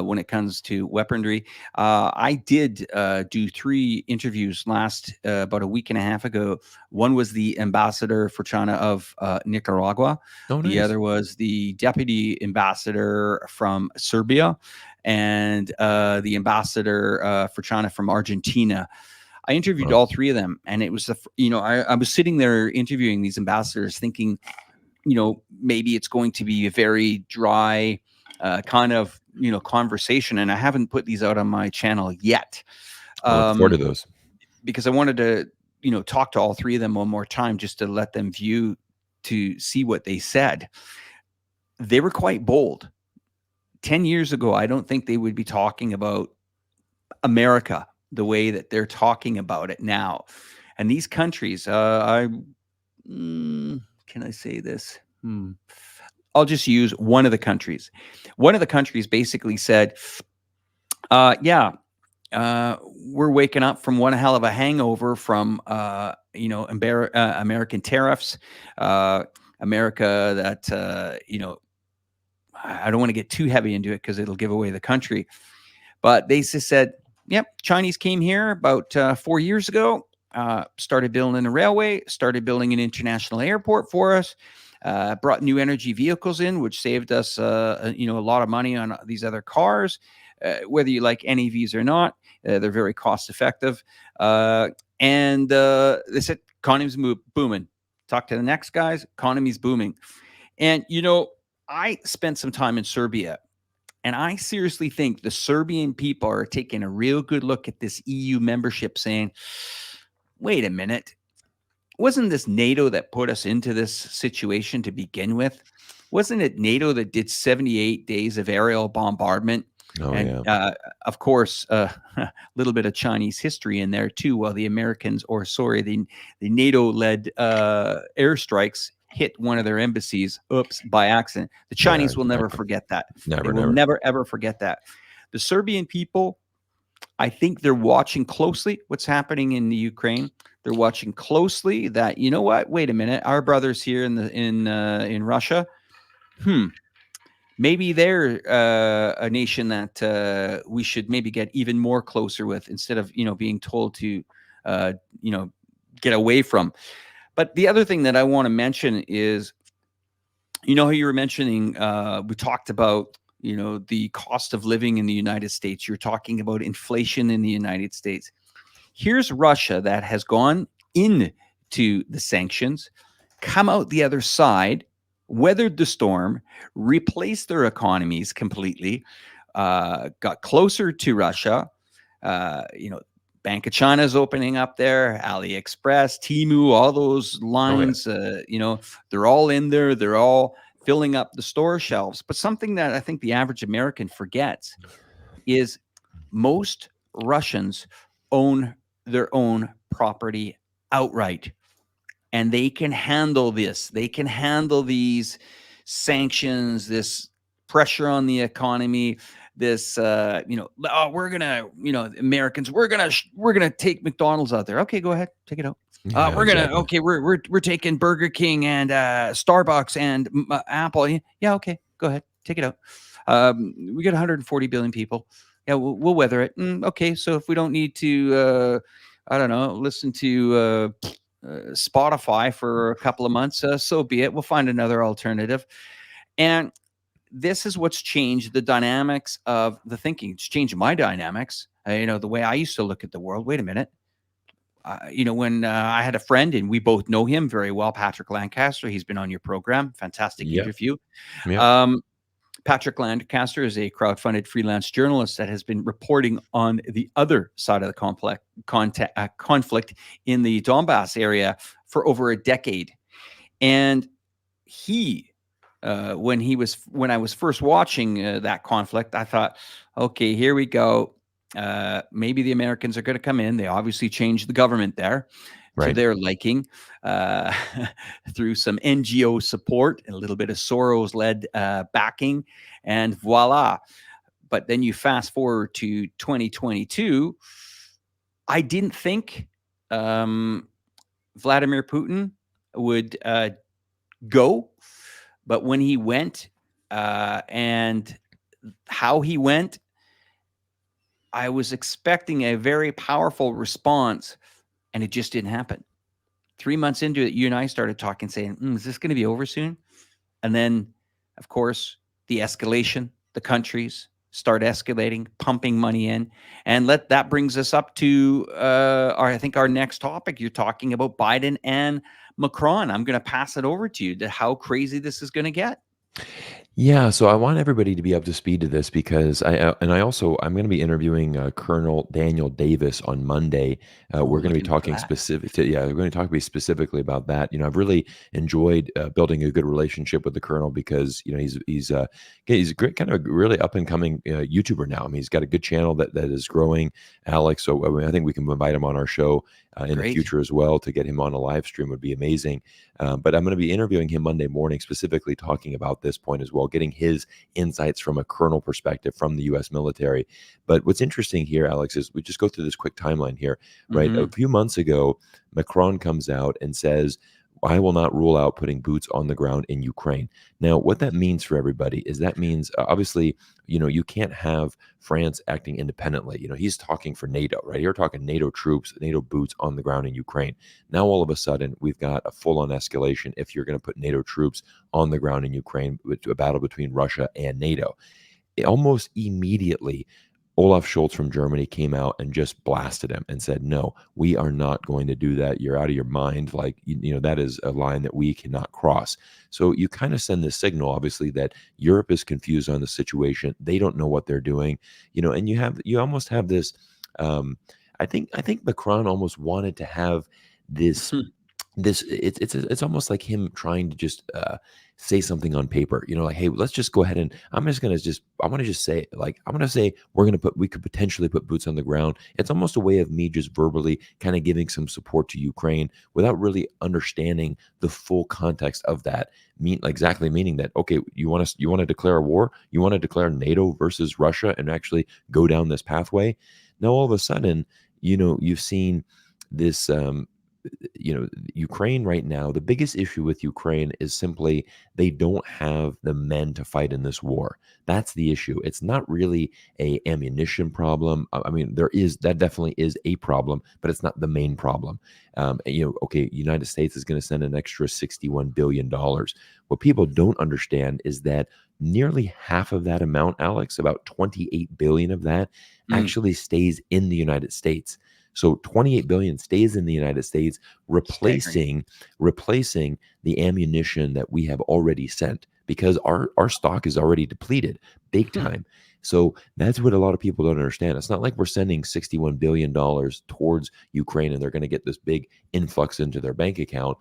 when it comes to weaponry. I did do 3 interviews about a week and a half ago. One was the ambassador for China of Nicaragua. Oh, nice. The other was the deputy ambassador from Serbia, and the ambassador for China from Argentina. I interviewed all 3 of them, and it was I was sitting there interviewing these ambassadors thinking, maybe it's going to be a very dry kind of, conversation. And I haven't put these out on my channel yet. I look forward to those. Because I wanted to, talk to all 3 of them one more time just to let them view, to see what they said. They were quite bold. 10 years ago, I don't think they would be talking about America the way that they're talking about it now. And these countries, can I say this? I'll just use one of the countries. One of the countries basically said, we're waking up from one hell of a hangover from, American tariffs, America that, I don't want to get too heavy into it because it'll give away the country. But they just said, yep, Chinese came here about 4 years ago. Started building a railway, started building an international airport for us, brought new energy vehicles in, which saved us, a lot of money on these other cars. Whether you like NEVs or not, they're very cost effective. And they said, economy's booming. Talk to the next guys, economy's booming. And, I spent some time in Serbia. And I seriously think the Serbian people are taking a real good look at this EU membership saying, wait a minute, wasn't this NATO that put us into this situation to begin with? Wasn't it NATO that did 78 days of aerial bombardment? Oh, and, yeah. Of course, a little bit of Chinese history in there too, while the Americans, the NATO-led airstrikes hit one of their embassies, by accident. The Chinese will never forget that. They will never, ever forget that. The Serbian people, I think they're watching closely what's happening in the Ukraine. They're watching closely that, wait a minute, our brothers here in Russia, maybe they're a nation that we should maybe get even more closer with instead of, being told to, get away from. But the other thing that I want to mention is, how you were mentioning, we talked about, the cost of living in the United States. You're talking about inflation in the United States. Here's Russia that has gone into the sanctions, come out the other side, weathered the storm, replaced their economies completely, got closer to Russia. Bank of China is opening up there, AliExpress, Temu, all those lines, they're all in there. They're all filling up the store shelves. But something that I think the average American forgets is most Russians own their own property outright. And they can handle this. They can handle these sanctions, this pressure on the economy, this, we're gonna, Americans, we're gonna take McDonald's out there. Okay, go ahead, take it out. We're taking Burger King and Starbucks and Apple. Yeah, okay, go ahead, take it out. We got 140 billion people. Yeah, we'll weather it. Okay, so if we don't need to, listen to Spotify for a couple of months, so be it. We'll find another alternative. And this is what's changed the dynamics of the thinking. It's changed my dynamics. The way I used to look at the world. Wait a minute. when I had a friend, and we both know him very well, Patrick Lancaster. He's been on your program. Fantastic Yep. interview. Yep. Patrick Lancaster is a crowdfunded freelance journalist that has been reporting on the other side of the conflict in the Donbass area for over a decade. And he, when I was first watching that conflict, I thought, okay, here we go. Maybe the Americans are going to come in. They obviously changed the government there to Right. their liking through some NGO support and a little bit of Soros-led backing, and voila. But then you fast forward to 2022. I didn't think Vladimir Putin would go, but when he went and how he went, I was expecting a very powerful response, and it just didn't happen. 3 months into it, you and I started talking, saying, is this going to be over soon? And then, of course, the escalation, the countries start escalating, pumping money in. And that brings us up to, our next topic. You're talking about Biden and Macron. I'm going to pass it over to you to how crazy this is going to get. Yeah, so I want everybody to be up to speed to this because I'm going to be interviewing Colonel Daniel Davis on Monday. We're going to be talking we're going to talk specifically about that. I've really enjoyed building a good relationship with the Colonel because he's a great, kind of really up and coming YouTuber now. I mean, he's got a good channel that is growing, Alex. So I think we can invite him on our show in the future as well. To get him on a live stream would be amazing. But I'm going to be interviewing him Monday morning, specifically talking about this point as well, getting his insights from a colonel perspective from the U.S. military. But what's interesting here, Alex, is we just go through this quick timeline here, right? A few months ago, Macron comes out and says, I will not rule out putting boots on the ground in Ukraine. Now, what that means for everybody is that means, obviously, you can't have France acting independently. He's talking for NATO, right? You're talking NATO troops, NATO boots on the ground in Ukraine. Now, all of a sudden, we've got a full-on escalation if you're going to put NATO troops on the ground in Ukraine, a battle between Russia and NATO. Almost immediately, Olaf Scholz from Germany came out and just blasted him and said, no, we are not going to do that. You're out of your mind. Like, that is a line that we cannot cross. So you kind of send this signal, obviously, that Europe is confused on the situation. They don't know what they're doing, and you almost have this, I think Macron almost wanted to have this, it's almost like him trying to just say something on paper, like, hey, let's just go ahead and I want to say we could potentially put boots on the ground. It's almost a way of me just verbally kind of giving some support to Ukraine without really understanding the full context of that. Meaning that, okay, you want to declare a war, you want to declare NATO versus Russia and actually go down this pathway. Now all of a sudden, you've seen this Ukraine right now. The biggest issue with Ukraine is simply they don't have the men to fight in this war. That's the issue. It's not really a ammunition problem. I mean, that definitely is a problem, but it's not the main problem. United States is going to send an extra $61 billion. What people don't understand is that nearly half of that amount, Alex, about 28 billion of that actually stays in the United States. So 28 billion stays in the United States, replacing the ammunition that we have already sent, because our stock is already depleted big time. So that's what a lot of people don't understand. It's not like we're sending $61 billion towards Ukraine and they're going to get this big influx into their bank account.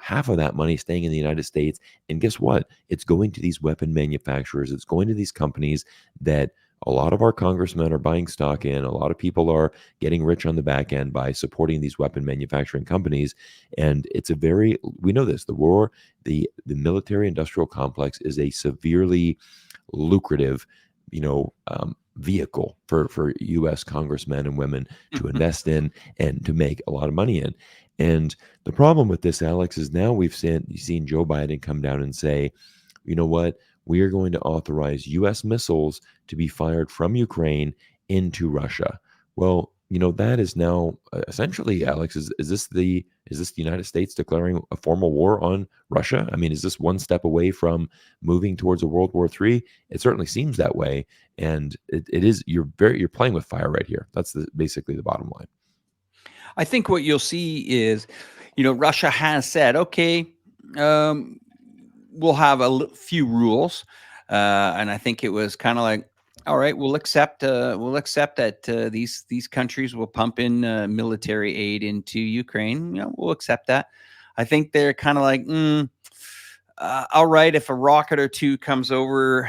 Half of that money staying in the United States. And guess what? It's going to these weapon manufacturers. It's going to these companies that a lot of our congressmen are buying stock in. A lot of people are getting rich on the back end by supporting these weapon manufacturing companies. And we know this, the military industrial complex is a severely lucrative, vehicle for U.S. congressmen and women to invest in and to make a lot of money in. And the problem with this, Alex, is now you've seen Joe Biden come down and say, you know what? We are going to authorize U.S. missiles to be fired from Ukraine into Russia. Well, that is now essentially, Alex, is this the United States declaring a formal war on Russia? I mean, is this one step away from moving towards a World War III? It certainly seems that way, and it is. You're playing with fire right here. That's basically the bottom line. I think what you'll see is, Russia has said, okay, we'll have a few rules, and I think it was kind of like, all right, we'll accept that these countries will pump in military aid into Ukraine. We'll accept that. I think they're kind of like, all right, if a rocket or two comes over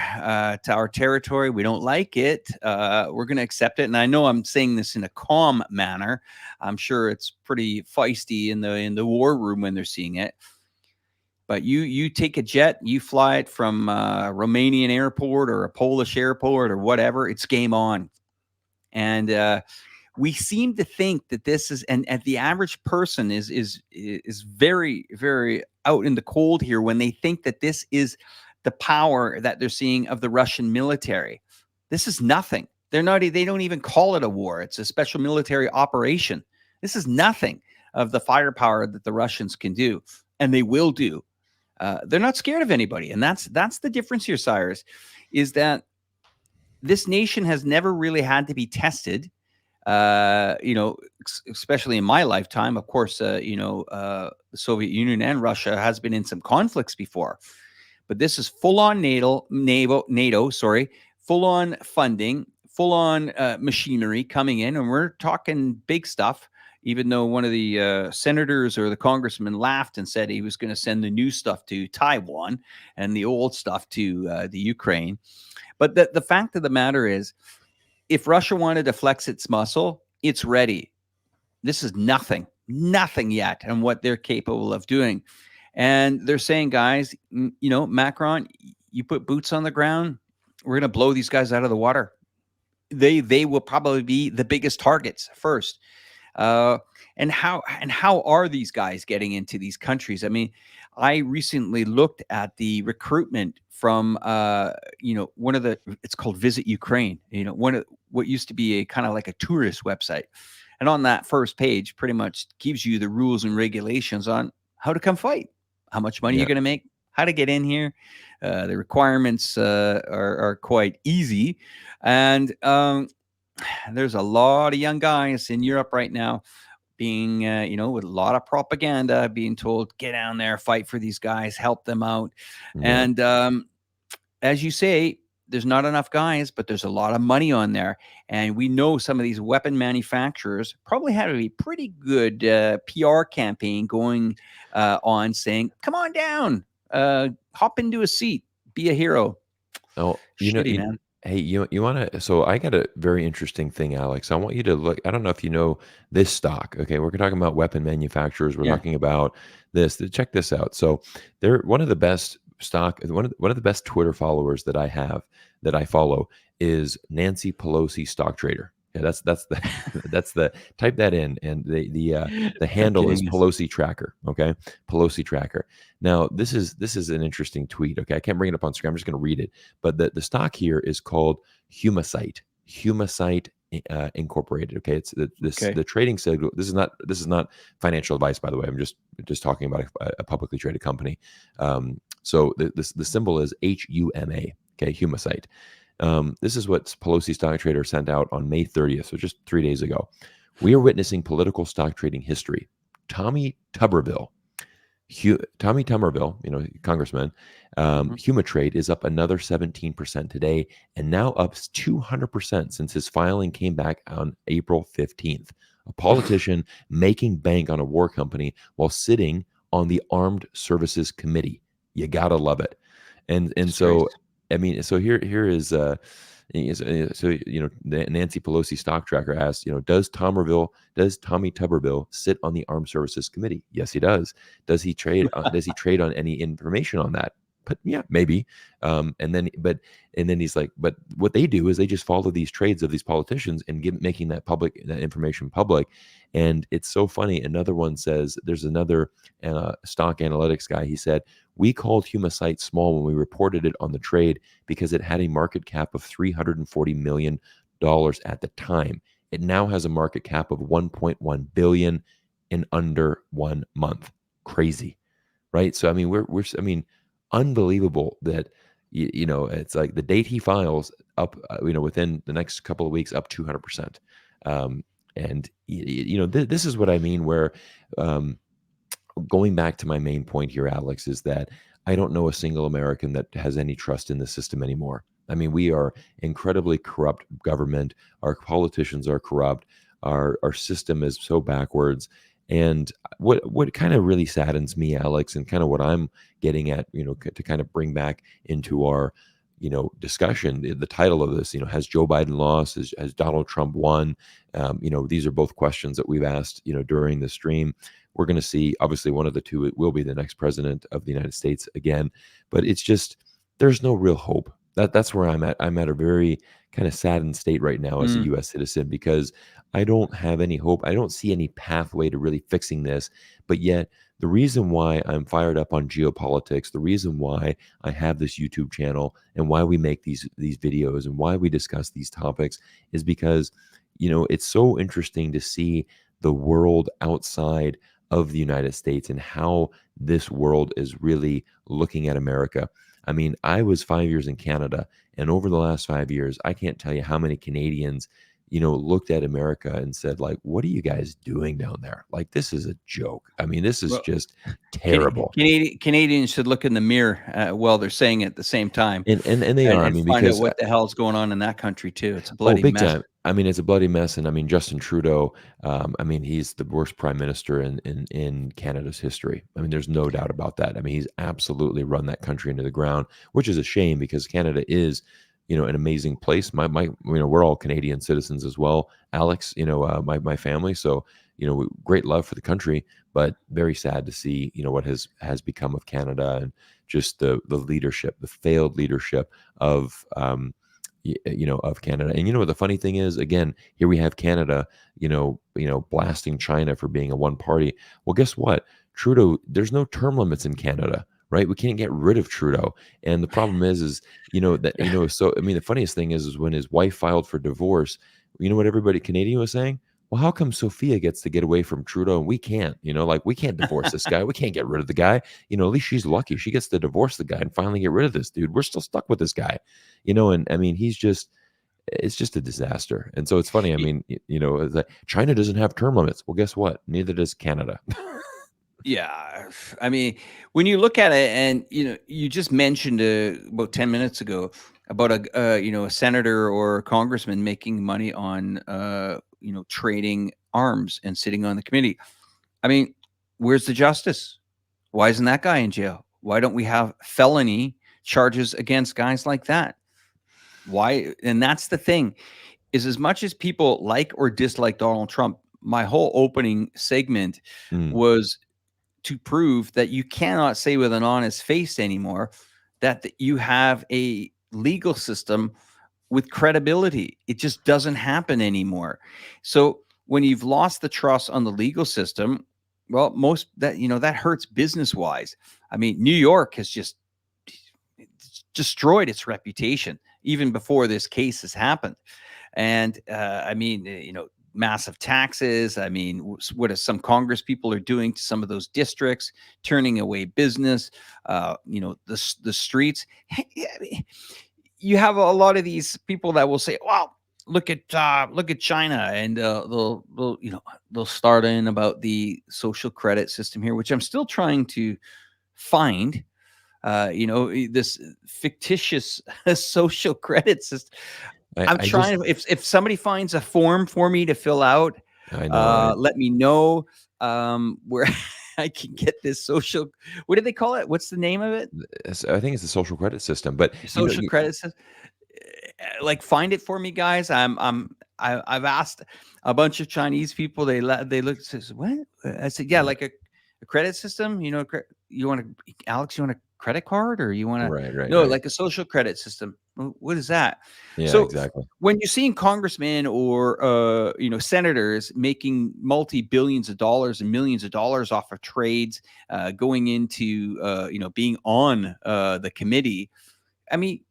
to our territory, we don't like it, we're going to accept it. And I know I'm saying this in a calm manner. I'm sure it's pretty feisty in the war room when they're seeing it. But you take a jet, you fly it from a Romanian airport or a Polish airport or whatever, it's game on. And we seem to think that this is, and the average person is very, very out in the cold here when they think that this is the power that they're seeing of the Russian military. This is nothing. They don't even call it a war. It's a special military operation. This is nothing of the firepower that the Russians can do, and they will do. They're not scared of anybody. And that's the difference here, Cyrus, is that this nation has never really had to be tested. Especially in my lifetime, of course, the Soviet Union and Russia has been in some conflicts before, but this is full-on NATO, full-on funding, full-on machinery coming in, and we're talking big stuff. Even though one of the senators or the congressman laughed and said he was going to send the new stuff to Taiwan and the old stuff to the Ukraine. But the fact of the matter is, if Russia wanted to flex its muscle, it's ready. This is nothing yet on what they're capable of doing. And they're saying, guys, Macron, you put boots on the ground, we're going to blow these guys out of the water. They will probably be the biggest targets first. And how are these guys getting into these countries? I mean, I recently looked at the recruitment from one of it's called Visit Ukraine, one of what used to be a kind of like a tourist website. And on that first page pretty much gives you the rules and regulations on how to come fight, how much money you're going to make, how to get in here. The requirements are quite easy. And there's a lot of young guys in Europe right now being, with a lot of propaganda, being told, get down there, fight for these guys, help them out. Yeah. And as you say, there's not enough guys, but there's a lot of money on there. And we know some of these weapon manufacturers probably had a pretty good PR campaign going on saying, come on down, hop into a seat, be a hero. Oh, man. Hey, you want to, so I got a very interesting thing, Alex. I want you to look, I don't know if you know this stock. Okay. We're talking about weapon manufacturers. We're talking about this. Check this out. So they're one of the best one of the best Twitter followers that I follow is Nancy Pelosi stock trader. Yeah, that's the type that in, and the handle is Pelosi Tracker. Okay, Pelosi Tracker. Now this is an interesting tweet. Okay, I can't bring it up on screen. I'm just going to read it. But the stock here is called Humacyte Incorporated. Okay, it's the trading signal. This is not financial advice, by the way. I'm just talking about a publicly traded company. So the symbol is HUMA. Okay, Humacyte. This is what Pelosi stock trader sent out on May 30th, so just 3 days ago. We are witnessing political stock trading history. Tommy Tuberville, congressman, Humatrade is up another 17% today, and now up 200% since his filing came back on April 15th. A politician making bank on a war company while sitting on the Armed Services Committee. You gotta love it. And so, I mean, so here is the Nancy Pelosi stock tracker asks, does Tommy Tuberville sit on the Armed Services Committee? Yes, he does. Does he trade? Does he trade on any information on that? But yeah, maybe. And then he's like, but what they do is they just follow these trades of these politicians and making that information public. And it's so funny. Another one says, there's another stock analytics guy. He said, we called Humacyte small when we reported it on the trade because it had a market cap of $340 million at the time. It now has a market cap of $1.1 billion in under 1 month. Crazy, right? So I mean, unbelievable that it's like the date he files up, within the next couple of weeks, up 200%. And this is what I mean, where going back to my main point here, Alex, is that I don't know a single American that has any trust in the system anymore. I mean, we are incredibly corrupt government. Our politicians are corrupt. Our system is so backwards. And what kind of really saddens me, Alex, and kind of what I'm getting at, to kind of bring back into our, discussion, the title of this, has Joe Biden lost? Has Donald Trump won? These are both questions that we've asked, during the stream. We're going to see, obviously, one of the two, it will be the next president of the United States again. But it's just, there's no real hope. That's where I'm at. I'm at a very kind of saddened state right now as a U.S. citizen, because I don't have any hope. I don't see any pathway to really fixing this. But yet, the reason why I'm fired up on geopolitics, the reason why I have this YouTube channel, and why we make these videos, and why we discuss these topics, is because, it's so interesting to see the world outside of the United States and how this world is really looking at America. I mean, I was 5 years in Canada, and over the last 5 years, I can't tell you how many Canadians, looked at America and said, like, what are you guys doing down there? Like, this is a joke. I mean, this is just terrible. Canadians should look in the mirror while they're saying it at the same time. And they are. I mean, find because out what the hell's going on in that country too. It's a bloody big mess. time. I mean, it's a bloody mess. And I mean, Justin Trudeau, I mean, he's the worst prime minister in Canada's history. I mean, there's no doubt about that. I mean, he's absolutely run that country into the ground, which is a shame, because Canada is, an amazing place. We're all Canadian citizens as well, Alex, my family. So, great love for the country, but very sad to see, what has become of Canada, and just the leadership, the failed leadership of, of Canada. And what the funny thing is, again, here we have Canada, blasting China for being a one party. Well, guess what? Trudeau, there's no term limits in Canada, right? We can't get rid of Trudeau. And the problem is that, so, I mean, the funniest thing is when his wife filed for divorce, what everybody Canadian was saying? Well, how come Sophia gets to get away from Trudeau and we can't? We can't divorce this guy. We can't get rid of the guy. At least she's lucky. She gets to divorce the guy and finally get rid of this dude. We're still stuck with this guy, and I mean, it's just a disaster. And so it's funny. I mean, China doesn't have term limits. Well, guess what? Neither does Canada. Yeah. I mean, when you look at it, and, you just mentioned about 10 minutes ago about a senator or a congressman making money on, trading arms and sitting on the committee. I mean, where's the justice? Why isn't that guy in jail? Why don't we have felony charges against guys like that? Why? And that's the thing, is as much as people like or dislike Donald Trump, my whole opening segment was to prove that you cannot say with an honest face anymore that you have a legal system with credibility. It just doesn't happen anymore. So when you've lost the trust on the legal system, well, that hurts business wise. I mean, New York has just destroyed its reputation even before this case has happened. And I mean, massive taxes. I mean, what some Congress people are doing to some of those districts, turning away business, the streets. You have a lot of these people that will say, "Wow, look at China," and they'll start in about the social credit system here, which I'm still trying to find. This fictitious social credit system. I'm trying to, if somebody finds a form for me to fill out, I know, let me know where I can get this social. What do they call it? What's the name of it? I think it's the social credredit system, but Social credit system. Like, find it for me, guys. I've asked a bunch of Chinese people. They look, says, what? I said, yeah, like a credit system. You want Alex, you want a credit card, or you want to right, like a social credit system? What is that? Yeah, so exactly. When you're seeing congressmen or senators making multi-billions of dollars and millions of dollars off of trades, going into being on the committee, I mean,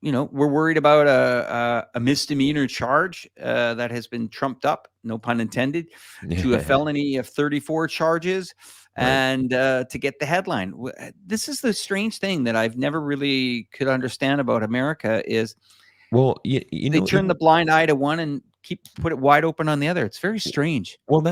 we're worried about a misdemeanor charge that has been trumped up, no pun intended, to a felony of 34 charges. Right. And to get the headline. This is the strange thing that I've never really could understand about America is, well, they turn the blind eye to one and put it wide open on the other. It's very strange. Well,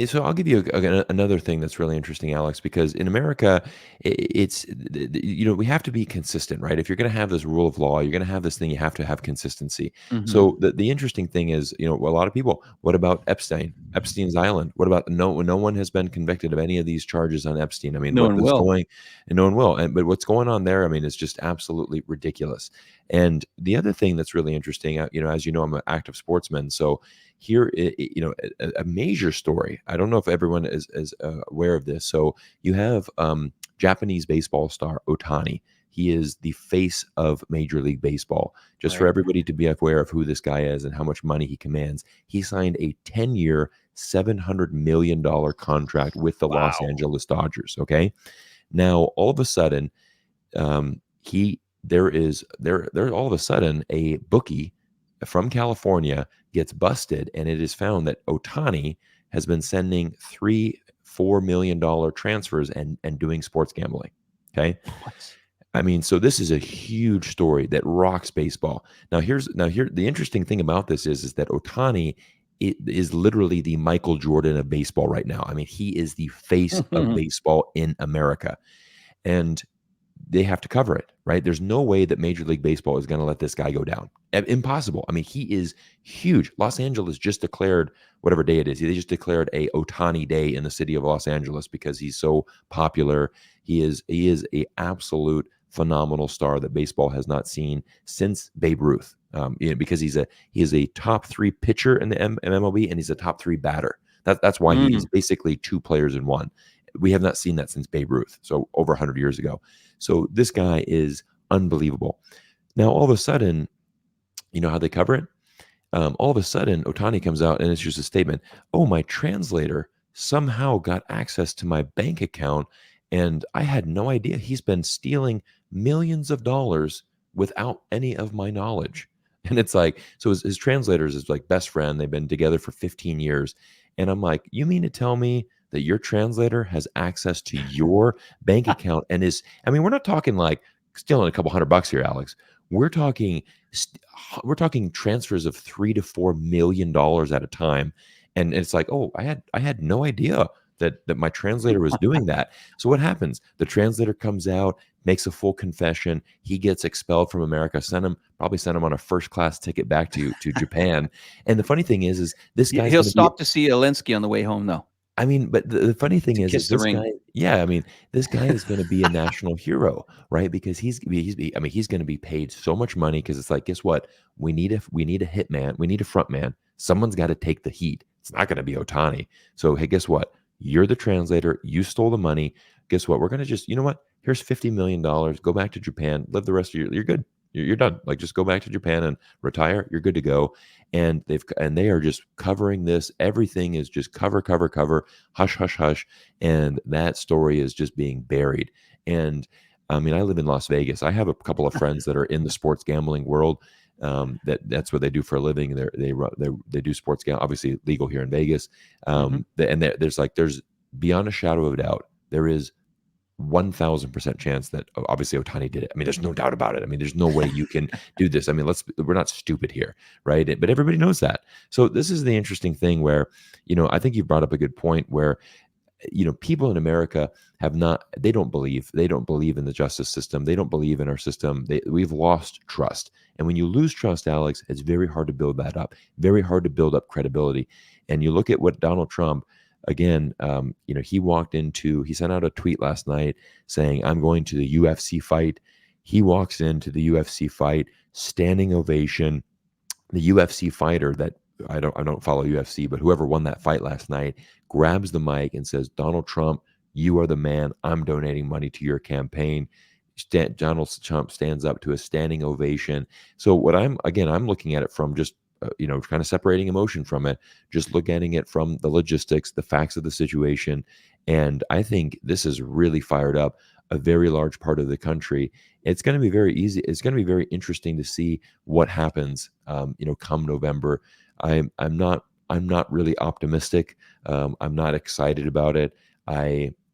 so I'll give you another thing that's really interesting, Alex, because in America, it's we have to be consistent, right? If you're going to have this rule of law, you're going to have this thing. You have to have consistency. So the interesting thing is, a lot of people. What about Epstein's Island? What about no one has been convicted of any of these charges on Epstein? I mean, no one will, and no one will. But what's going on there? I mean, it's just absolutely ridiculous. And the other thing that's really interesting, as you know, I'm an active sportsman, so. Here, a major story. I don't know if everyone is aware of this. So you have Japanese baseball star Ohtani. He is the face of Major League Baseball. Just for everybody to be aware of who this guy is and how much money he commands. He signed a 10-year, $700 million contract with the Los Angeles Dodgers. Okay, now all of a sudden, there's all of a sudden a bookie from California gets busted, and it is found that Ohtani has been sending $3-4 million transfers and doing sports gambling. Okay. I mean, so this is a huge story that rocks baseball. Now here, the interesting thing about this is that Ohtani is literally the Michael Jordan of baseball right now. I mean, he is the face of baseball in America, and they have to cover it, right? There's no way that Major League Baseball is going to let this guy go down. Impossible. I mean, he is huge. Los Angeles just declared whatever day it is. They just declared a Ohtani Day in the city of Los Angeles because he's so popular. He is a absolute phenomenal star that baseball has not seen since Babe Ruth. Because he is a top 3 pitcher in the MLB, and he's a top 3 batter. That's why he's basically 2 players in one. We have not seen that since Babe Ruth, so over 100 years ago. So this guy is unbelievable. Now, all of a sudden, you know how they cover it? All of a sudden, Ohtani comes out and it's just a statement. Oh, my translator somehow got access to my bank account, and I had no idea. He's been stealing millions of dollars without any of my knowledge. And it's like, so his translators is like best friend. They've been together for 15 years. And I'm like, you mean to tell me that your translator has access to your bank account and we're not talking like stealing a couple $100 here, Alex. We're talking transfers of $3 to $4 million at a time. And it's like, oh, I had no idea that my translator was doing that. So what happens? The translator comes out, makes a full confession. He gets expelled from America. Probably send him on a first-class ticket back to Japan. And the funny thing is this guy he'll stop to see Alinsky on the way home, though. I mean, but the funny thing is this guy, this guy is going to be a national hero, right? Because he's going to be paid so much money because it's like, guess what? We need a hitman. We need a front man. Someone's got to take the heat. It's not going to be Ohtani. So, hey, guess what? You're the translator. You stole the money. Guess what? We're going to just, you know what? Here's $50 million. Go back to Japan. Live the rest of you're good. You're done. Like, just go back to Japan and retire. You're good to go. And they are just covering this. Everything is just cover, hush, hush, hush. And that story is just being buried. And I mean, I live in Las Vegas. I have a couple of friends that are in the sports gambling world. That's what they do for a living. They do sports gambling, obviously legal here in Vegas. And there's beyond a shadow of a doubt, there is 1,000% chance that obviously Ohtani did it. I mean, there's no doubt about it. I mean, there's no way you can do this. I mean, we're not stupid here, right? But everybody knows that. So this is the interesting thing where, I think you brought up a good point where, people in America they don't believe in the justice system. They don't believe in our system. We've lost trust. And when you lose trust, Alex, it's very hard to build that up, very hard to build up credibility. And you look at what Donald Trump, again, he sent out a tweet last night saying, I'm going to the UFC fight. He walks into the UFC fight, standing ovation. The UFC fighter that I don't follow UFC, but whoever won that fight last night grabs the mic and says, Donald Trump, you are the man. I'm donating money to your campaign. Donald Trump stands up to a standing ovation. So I'm looking at it from just kind of separating emotion from it, just looking at it from the logistics, the facts of the situation. And I think this is really fired up a very large part of the country. It's going to be very easy. It's going to be very interesting to see what happens, come November. I'm not really optimistic. I'm not excited about it.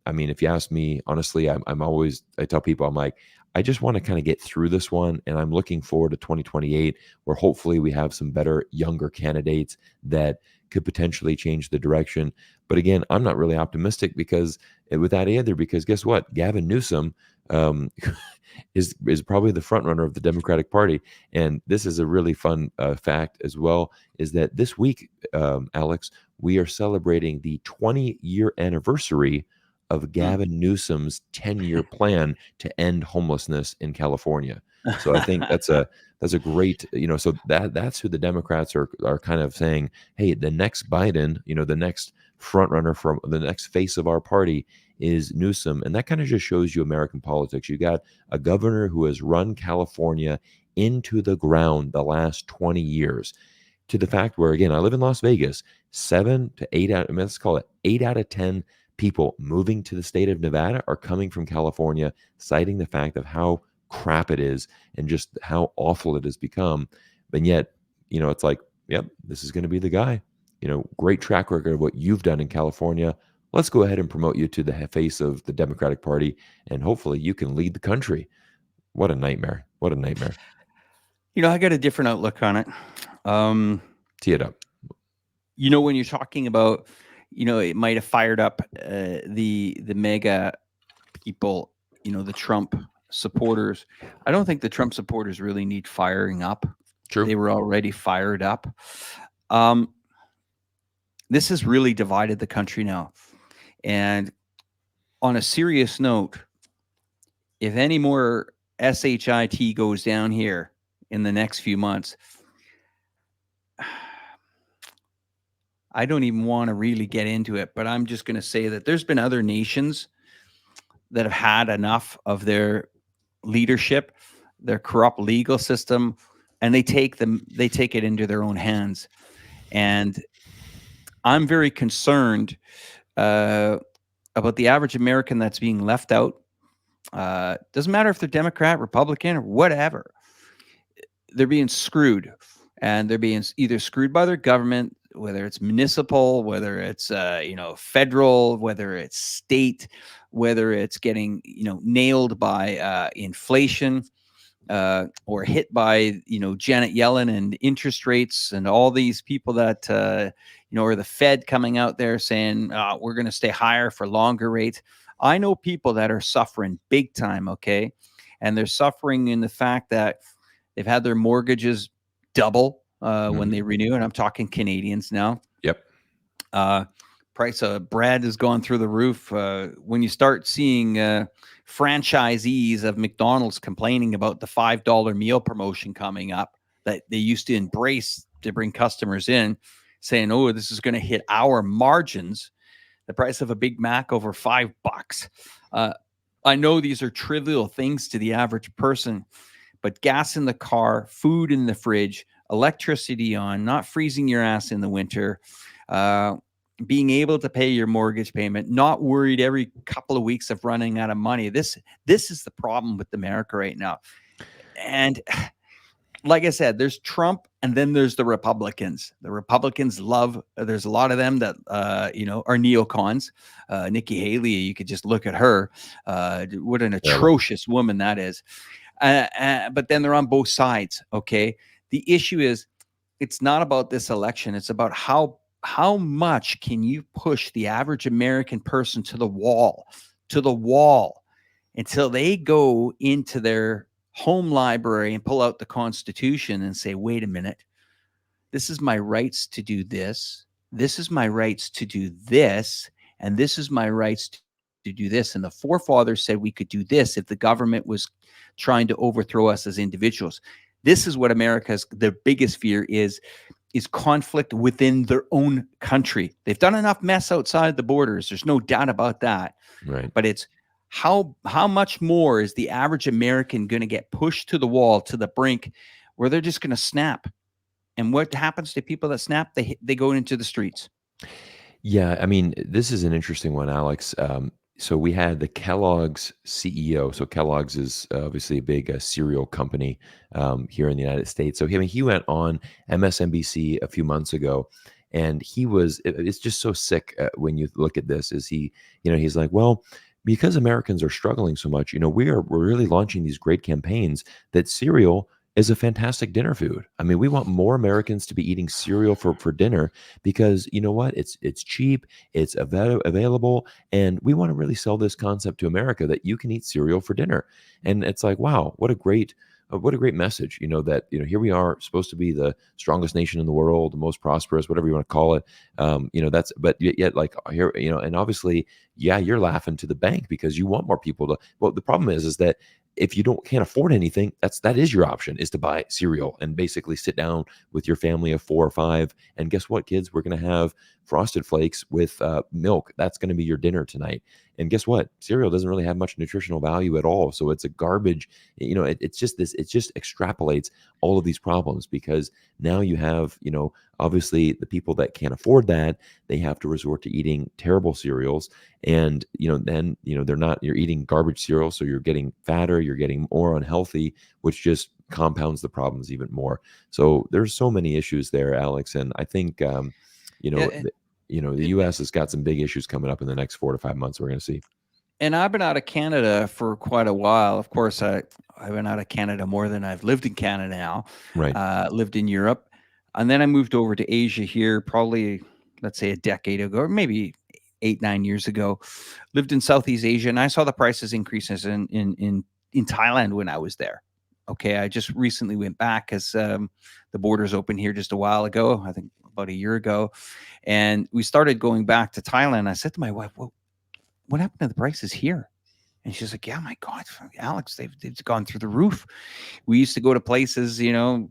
I mean, if you ask me, honestly, I tell people, I'm like, I just want to kind of get through this one, and I'm looking forward to 2028, where hopefully we have some better, younger candidates that could potentially change the direction. But again, I'm not really optimistic with that either, because guess what? Gavin Newsom is probably the front runner of the Democratic Party. And this is a really fun fact as well, is that this week, Alex, we are celebrating the 20-year anniversary of Gavin Newsom's 10-year plan to end homelessness in California. So I think that's a great, so that's who the Democrats are kind of saying, hey, the next Biden, the next front runner, from the next face of our party is Newsom. And that kind of just shows you American politics. You got a governor who has run California into the ground the last 20 years, to the fact where, again, I live in Las Vegas, 7 to 8 out, let's call it 8 out of 10 people moving to the state of Nevada are coming from California, citing the fact of how crap it is and just how awful it has become. And yet, it's like, yep, this is going to be the guy. Great track record of what you've done in California. Let's go ahead and promote you to the face of the Democratic Party, and hopefully you can lead the country. What a nightmare. What a nightmare. I got a different outlook on it. Tee it up. When you're talking about, it might have fired up the mega people, the Trump supporters. I don't think the Trump supporters really need firing up. True. They were already fired up. This has really divided the country now. And on a serious note, if any more SHIT goes down here in the next few months, I don't even want to really get into it, but I'm just going to say that there's been other nations that have had enough of their leadership, their corrupt legal system, and they take it into their own hands. And I'm very concerned about the average American that's being left out. Doesn't matter if they're Democrat, Republican, or whatever. They're being screwed, and they're being either screwed by their government, whether it's municipal, whether it's federal, whether it's state, whether it's getting nailed by inflation, or hit by Janet Yellen and interest rates and all these people that or the Fed coming out there saying we're going to stay higher for longer rates. I know people that are suffering big time, okay, and they're suffering in the fact that they've had their mortgages double when they renew, and I'm talking Canadians now. Yep. Price of bread has gone through the roof. When you start seeing franchisees of McDonald's complaining about the $5 meal promotion coming up that they used to embrace to bring customers in, saying, oh, this is going to hit our margins, the price of a Big Mac over $5. I know these are trivial things to the average person, but gas in the car, food in the fridge, electricity on, not freezing your ass in the winter, being able to pay your mortgage payment, not worried every couple of weeks of running out of money. This is the problem with America right now. And like I said, there's Trump, and then there's the Republicans. The Republicans there's a lot of them that, are neocons. Nikki Haley, you could just look at her. What an atrocious woman that is. But then they're on both sides, okay? The issue is, it's not about this election. It's about how much can you push the average American person to the wall, until they go into their home library and pull out the Constitution and say, wait a minute, this is my rights to do this. This is my rights to do this. And this is my rights to do this. And the forefathers said we could do this if the government was trying to overthrow us as individuals. This is what their biggest fear is conflict within their own country. They've done enough mess outside the borders. There's no doubt about that. Right. But it's how much more is the average American going to get pushed to the wall, to the brink, where they're just going to snap? And what happens to people that snap? They go into the streets. Yeah, I mean, this is an interesting one, Alex. So we had the Kellogg's CEO. So Kellogg's is obviously a big cereal company here in the United States. So he went on MSNBC a few months ago, and it's just so sick when you look at this. He's like, well, because Americans are struggling so much, we're really launching these great campaigns that cereal is a fantastic dinner food. I mean, we want more Americans to be eating cereal for dinner because you know what? It's cheap, it's available, and we want to really sell this concept to America that you can eat cereal for dinner. And it's like, wow, what a great message, that, here we are supposed to be the strongest nation in the world, the most prosperous, whatever you want to call it. But yet like here, and obviously, yeah, you're laughing to the bank because you want more people to, well, the problem is that if you can't afford anything, that is your option, is to buy cereal and basically sit down with your family of 4 or 5. And guess what, kids? We're going to have Frosted Flakes with milk. That's going to be your dinner tonight. And guess what? Cereal doesn't really have much nutritional value at all. So it's a garbage, it just extrapolates all of these problems because now you have, obviously the people that can't afford that, they have to resort to eating terrible cereals. And, then, you're eating garbage cereal. So you're getting fatter, you're getting more unhealthy, which just compounds the problems even more. So there's so many issues there, Alex. And I think, the U.S. has got some big issues coming up in the next 4 to 5 months. We're going to see. And I've been out of Canada for quite a while. Of course, I've been out of Canada more than I've lived in Canada now. Right. Lived in Europe. And then I moved over to Asia here, probably, let's say a decade ago, or maybe 8-9 years ago. Lived in Southeast Asia, and I saw the prices increases in Thailand when I was there. Okay, I just recently went back because the borders opened here just a while ago, I think about a year ago. And we started going back to Thailand. I said to my wife, well, what happened to the prices here? And she's like, yeah, my God, Alex, they've gone through the roof. We used to go to places, you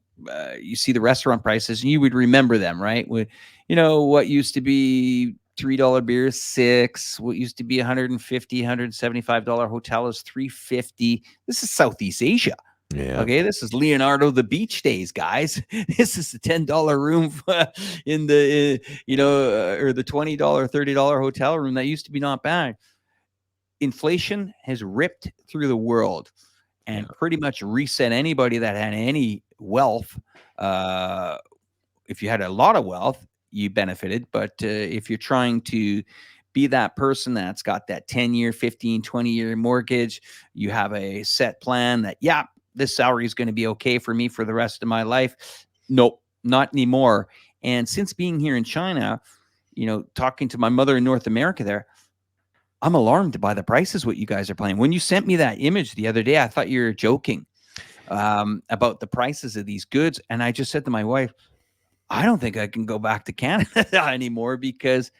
see the restaurant prices and you would remember them, right? What used to be $3 beer is $6. What used to be $150, $175 hotel is $350. This is Southeast Asia. Yeah. Okay, this is Leonardo the Beach days, guys. This is the $10 room in the or the $20, $30 hotel room that used to be not bad. Inflation has ripped through the world and pretty much reset anybody that had any wealth. If you had a lot of wealth, you benefited. But if you're trying to be that person that's got that 10-year, 15, 20-year mortgage, you have a set plan that, this salary is going to be okay for me for the rest of my life. Nope, not anymore. And since being here in China, talking to my mother in North America there, I'm alarmed by the prices, what you guys are paying. When you sent me that image the other day, I thought you were joking about the prices of these goods. And I just said to my wife, I don't think I can go back to Canada anymore because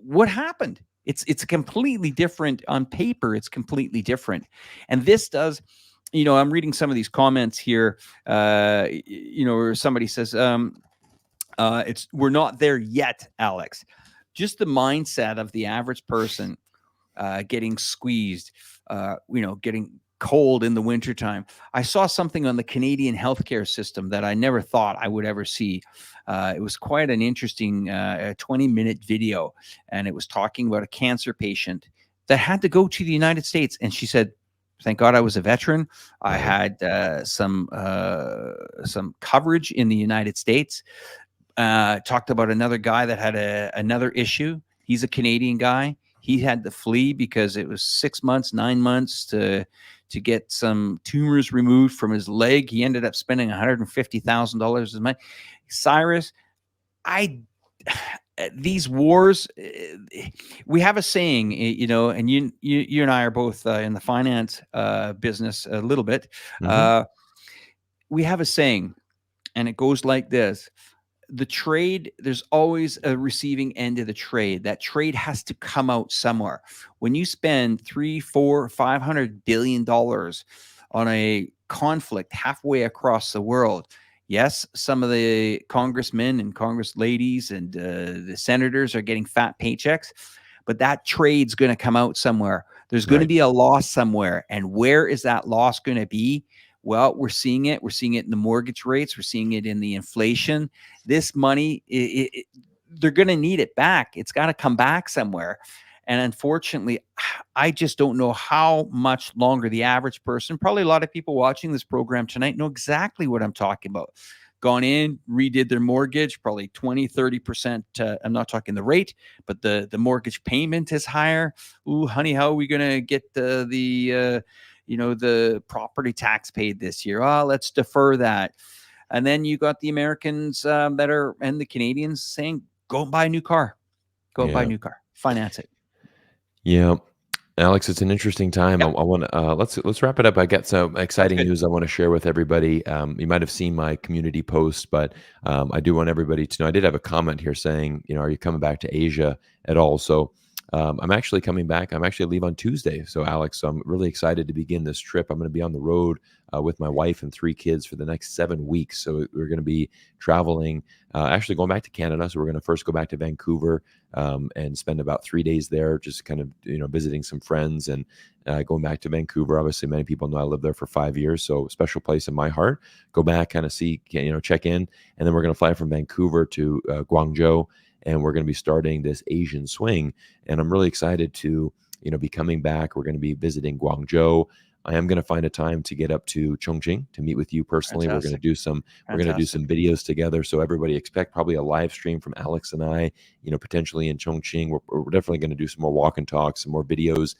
what happened? It's completely different on paper. It's completely different. And this does, I'm reading some of these comments here, where somebody says, we're not there yet, Alex. Just the mindset of the average person getting squeezed, getting cold in the wintertime. I saw something on the Canadian healthcare system that I never thought I would ever see. It was quite an interesting 20-minute video, and it was talking about a cancer patient that had to go to the United States. And she said, thank God I was a veteran. I had some coverage in the United States. Talked about another guy that had another issue. He's a Canadian guy. He had to flee because it was 6 months, 9 months to get some tumors removed from his leg. He ended up spending $150,000 as money. Cyrus, these wars, we have a saying, and you and I are both in the finance business a little bit. Mm-hmm. We have a saying, and it goes like this. The trade, there's always a receiving end of the trade. That trade has to come out somewhere. When you spend $300, $400, $500 billion on a conflict halfway across the world, yes, some of the congressmen and congress ladies and the senators are getting fat paychecks, but that trade's going to come out somewhere. There's going to be a loss somewhere. And where is that loss going to be? Well, we're seeing it. We're seeing it in the mortgage rates. We're seeing it in the inflation. This money, they're going to need it back. It's got to come back somewhere. And unfortunately, I just don't know how much longer the average person, probably a lot of people watching this program tonight, know exactly what I'm talking about. gone in, redid their mortgage, probably 20, 30%. I'm not talking the rate, but the mortgage payment is higher. Ooh, honey, how are we going to get the property tax paid this year? Oh, let's defer that. And then you got the Americans and the Canadians saying, go and buy a new car. Go and buy a new car. Finance it. Yeah. Alex, it's an interesting time. Yep. I want to let's wrap it up. I got some exciting news I want to share with everybody. You might have seen my community post, but I do want everybody to know. I did have a comment here saying, are you coming back to Asia at all? So I'm actually coming back. I'm actually leave on Tuesday. So Alex, I'm really excited to begin this trip. I'm going to be on the road with my wife and 3 kids for the next 7 weeks. So we're going to be traveling, actually going back to Canada. So we're going to first go back to Vancouver and spend about 3 days there, just kind of, visiting some friends and going back to Vancouver. Obviously, many people know I lived there for 5 years. So special place in my heart. Go back, kind of see, check in. And then we're going to fly from Vancouver to Guangzhou. And we're going to be starting this Asian swing. And I'm really excited to, be coming back. We're going to be visiting Guangzhou. I am going to find a time to get up to Chongqing to meet with you personally. Fantastic. We're going to do some videos together. So everybody expect probably a live stream from Alex and I, potentially in Chongqing. We're definitely going to do some more walk and talk, some more videos.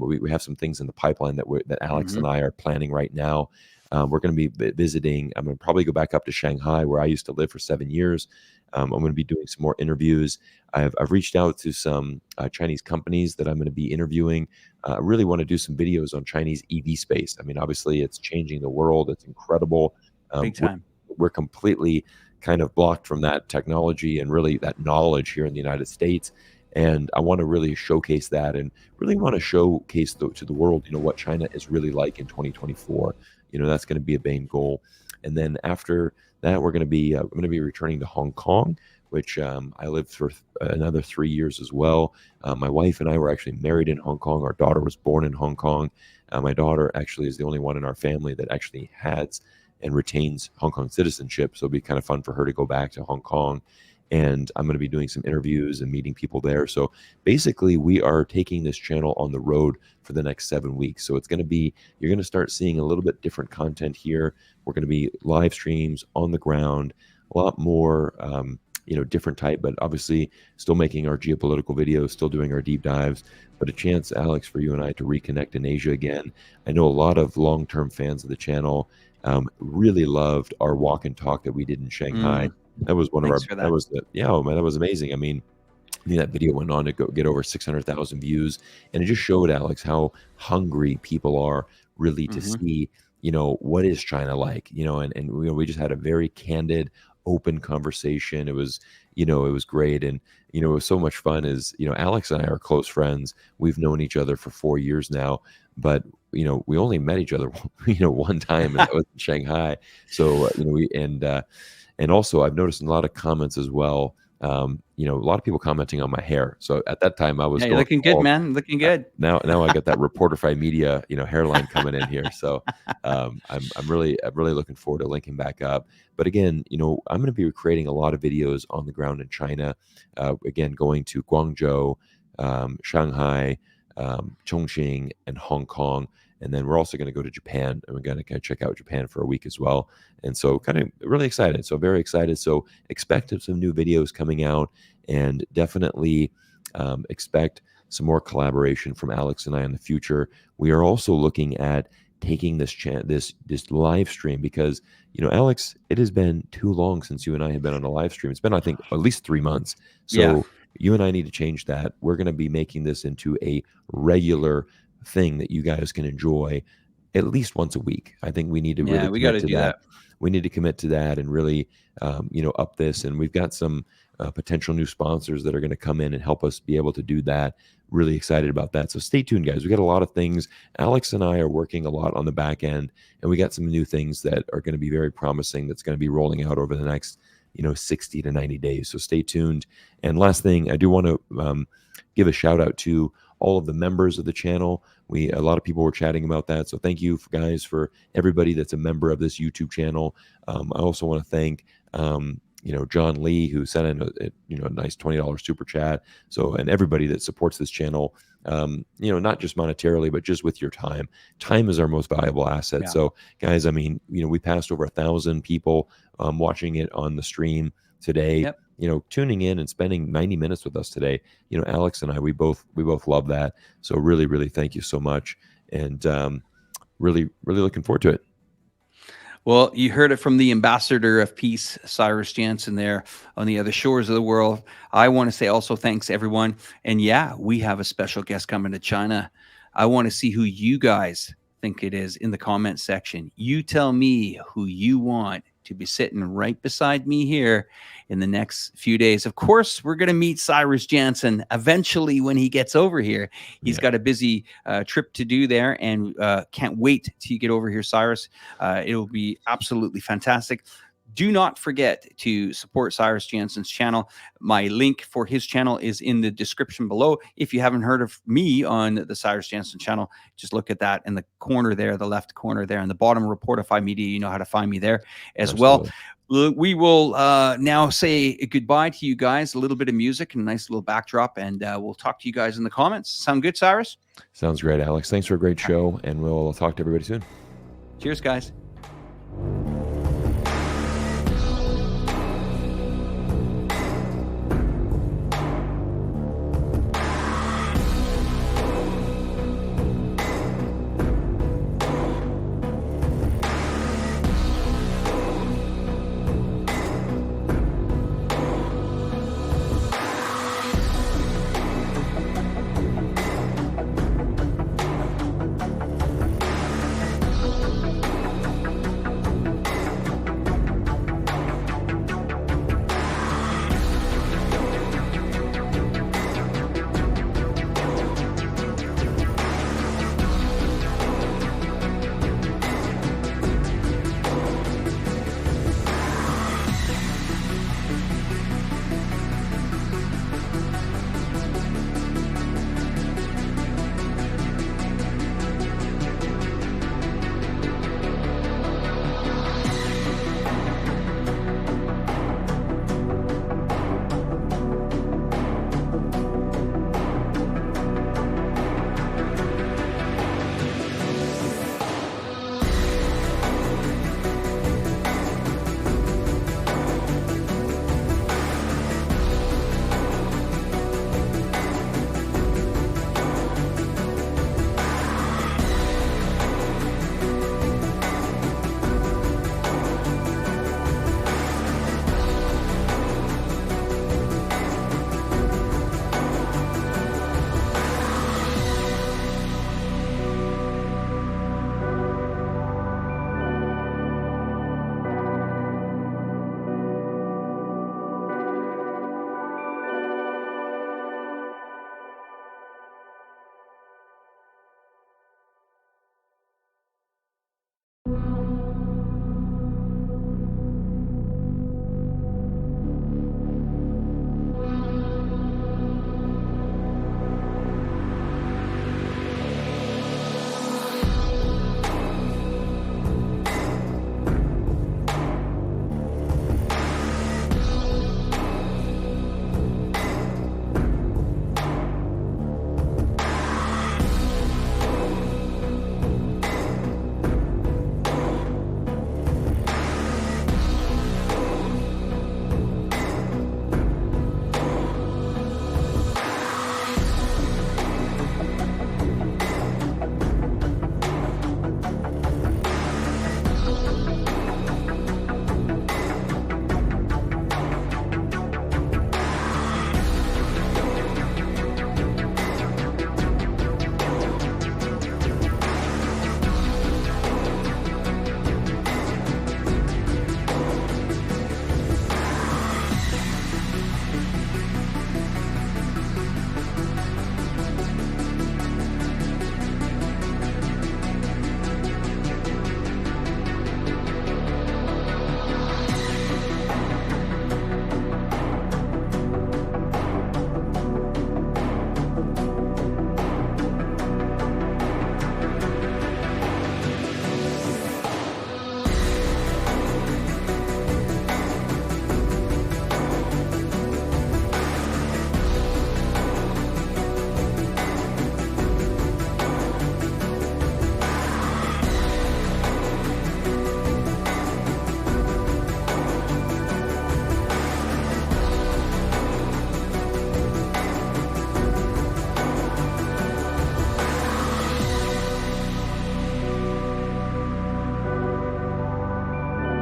We have some things in the pipeline that Alex and I are planning right now. We're going to be visiting. I'm going to probably go back up to Shanghai, where I used to live for 7 years. I'm going to be doing some more interviews. I've reached out to some Chinese companies that I'm going to be interviewing. I really want to do some videos on Chinese EV space. I mean, obviously, it's changing the world. It's incredible. Big time. We're completely kind of blocked from that technology and really that knowledge here in the United States. And I want to really showcase that and really want to showcase to the world, what China is really like in 2024. That's going to be a main goal. And then after that, I'm going to be returning to Hong Kong, which I lived for another 3 years as well. My wife and I were actually married in Hong Kong. Our daughter was born in Hong Kong. My daughter actually is the only one in our family that actually has and retains Hong Kong citizenship. So it'll be kind of fun for her to go back to Hong Kong. And I'm going to be doing some interviews and meeting people there. So basically, we are taking this channel on the road for the next 7 weeks. So you're going to start seeing a little bit different content here. We're going to be live streams on the ground, a lot more, different type, but obviously still making our geopolitical videos, still doing our deep dives, but a chance, Alex, for you and I to reconnect in Asia again. I know a lot of long-term fans of the channel really loved our walk and talk that we did in Shanghai. That was one of our, that was amazing. I mean, that video went on to get over 600,000 views. And it just showed, Alex, how hungry people are really to see, what is China like, and we just had a very candid, open conversation. It was, it was great. And, it was so much fun Alex and I are close friends. We've known each other for 4 years now, but, we only met each other, one time, and that was in Shanghai. So, and also, I've noticed a lot of comments as well. A lot of people commenting on my hair. So at that time, I was you're looking good, man. Looking good. Now I got that Reporterfy Media, hairline coming in here. So I'm really looking forward to linking back up. But again, I'm going to be creating a lot of videos on the ground in China. Again, going to Guangzhou, Shanghai, Chongqing, and Hong Kong. And then we're also going to go to Japan, and we're going to kind of check out Japan for a week as well. And so kind of really excited. So very excited. So expect some new videos coming out, and definitely expect some more collaboration from Alex and I in the future. We are also looking at taking this live stream because, Alex, it has been too long since you and I have been on a live stream. It's been, I think, at least 3 months. So you and I need to change that. We're going to be making this into a regular thing that you guys can enjoy at least once a week. I think we need to really commit to that. We need to commit to that and really, up this. And we've got some potential new sponsors that are going to come in and help us be able to do that. Really excited about that. So stay tuned, guys. We got a lot of things. Alex and I are working a lot on the back end, and we got some new things that are going to be very promising that's going to be rolling out over the next 60 to 90 days. So stay tuned. And last thing, I do want to give a shout out to all of the members of the channel. A lot of people were chatting about that. So thank you guys for everybody that's a member of this YouTube channel. I also want to thank John Lee, who sent in a nice $20 super chat. So, and everybody that supports this channel, not just monetarily, but just with your time. Time is our most valuable asset. Yeah. So, guys, I mean, we passed over 1,000 people watching it on the stream today. Yep. Tuning in and spending 90 minutes with us today. Alex and I, we both love that. So, really, really, thank you so much, and really, really looking forward to it. Well, you heard it from the ambassador of peace, Cyrus Jansen, there on the other shores of the world. I want to say also thanks, everyone. And yeah, we have a special guest coming to China. I want to see who you guys think it is in the comment section. You tell me who you want to be sitting right beside me here in the next few days. Of course, we're going to meet Cyrus Jansen eventually when he gets over here. He's got a busy trip to do there, and can't wait till you get over here, Cyrus. It will be absolutely fantastic. Do not forget to support Cyrus Jansen's channel. My link for his channel is in the description below. If you haven't heard of me on the Cyrus Jansen channel, just look at that in the corner there, the left corner there, in the bottom, Reportify Media. You know how to find me there as well. We will now say goodbye to you guys. A little bit of music and a nice little backdrop, and we'll talk to you guys in the comments. Sound good, Cyrus? Sounds great, Alex. Thanks for a great show, and we'll talk to everybody soon. Cheers, guys.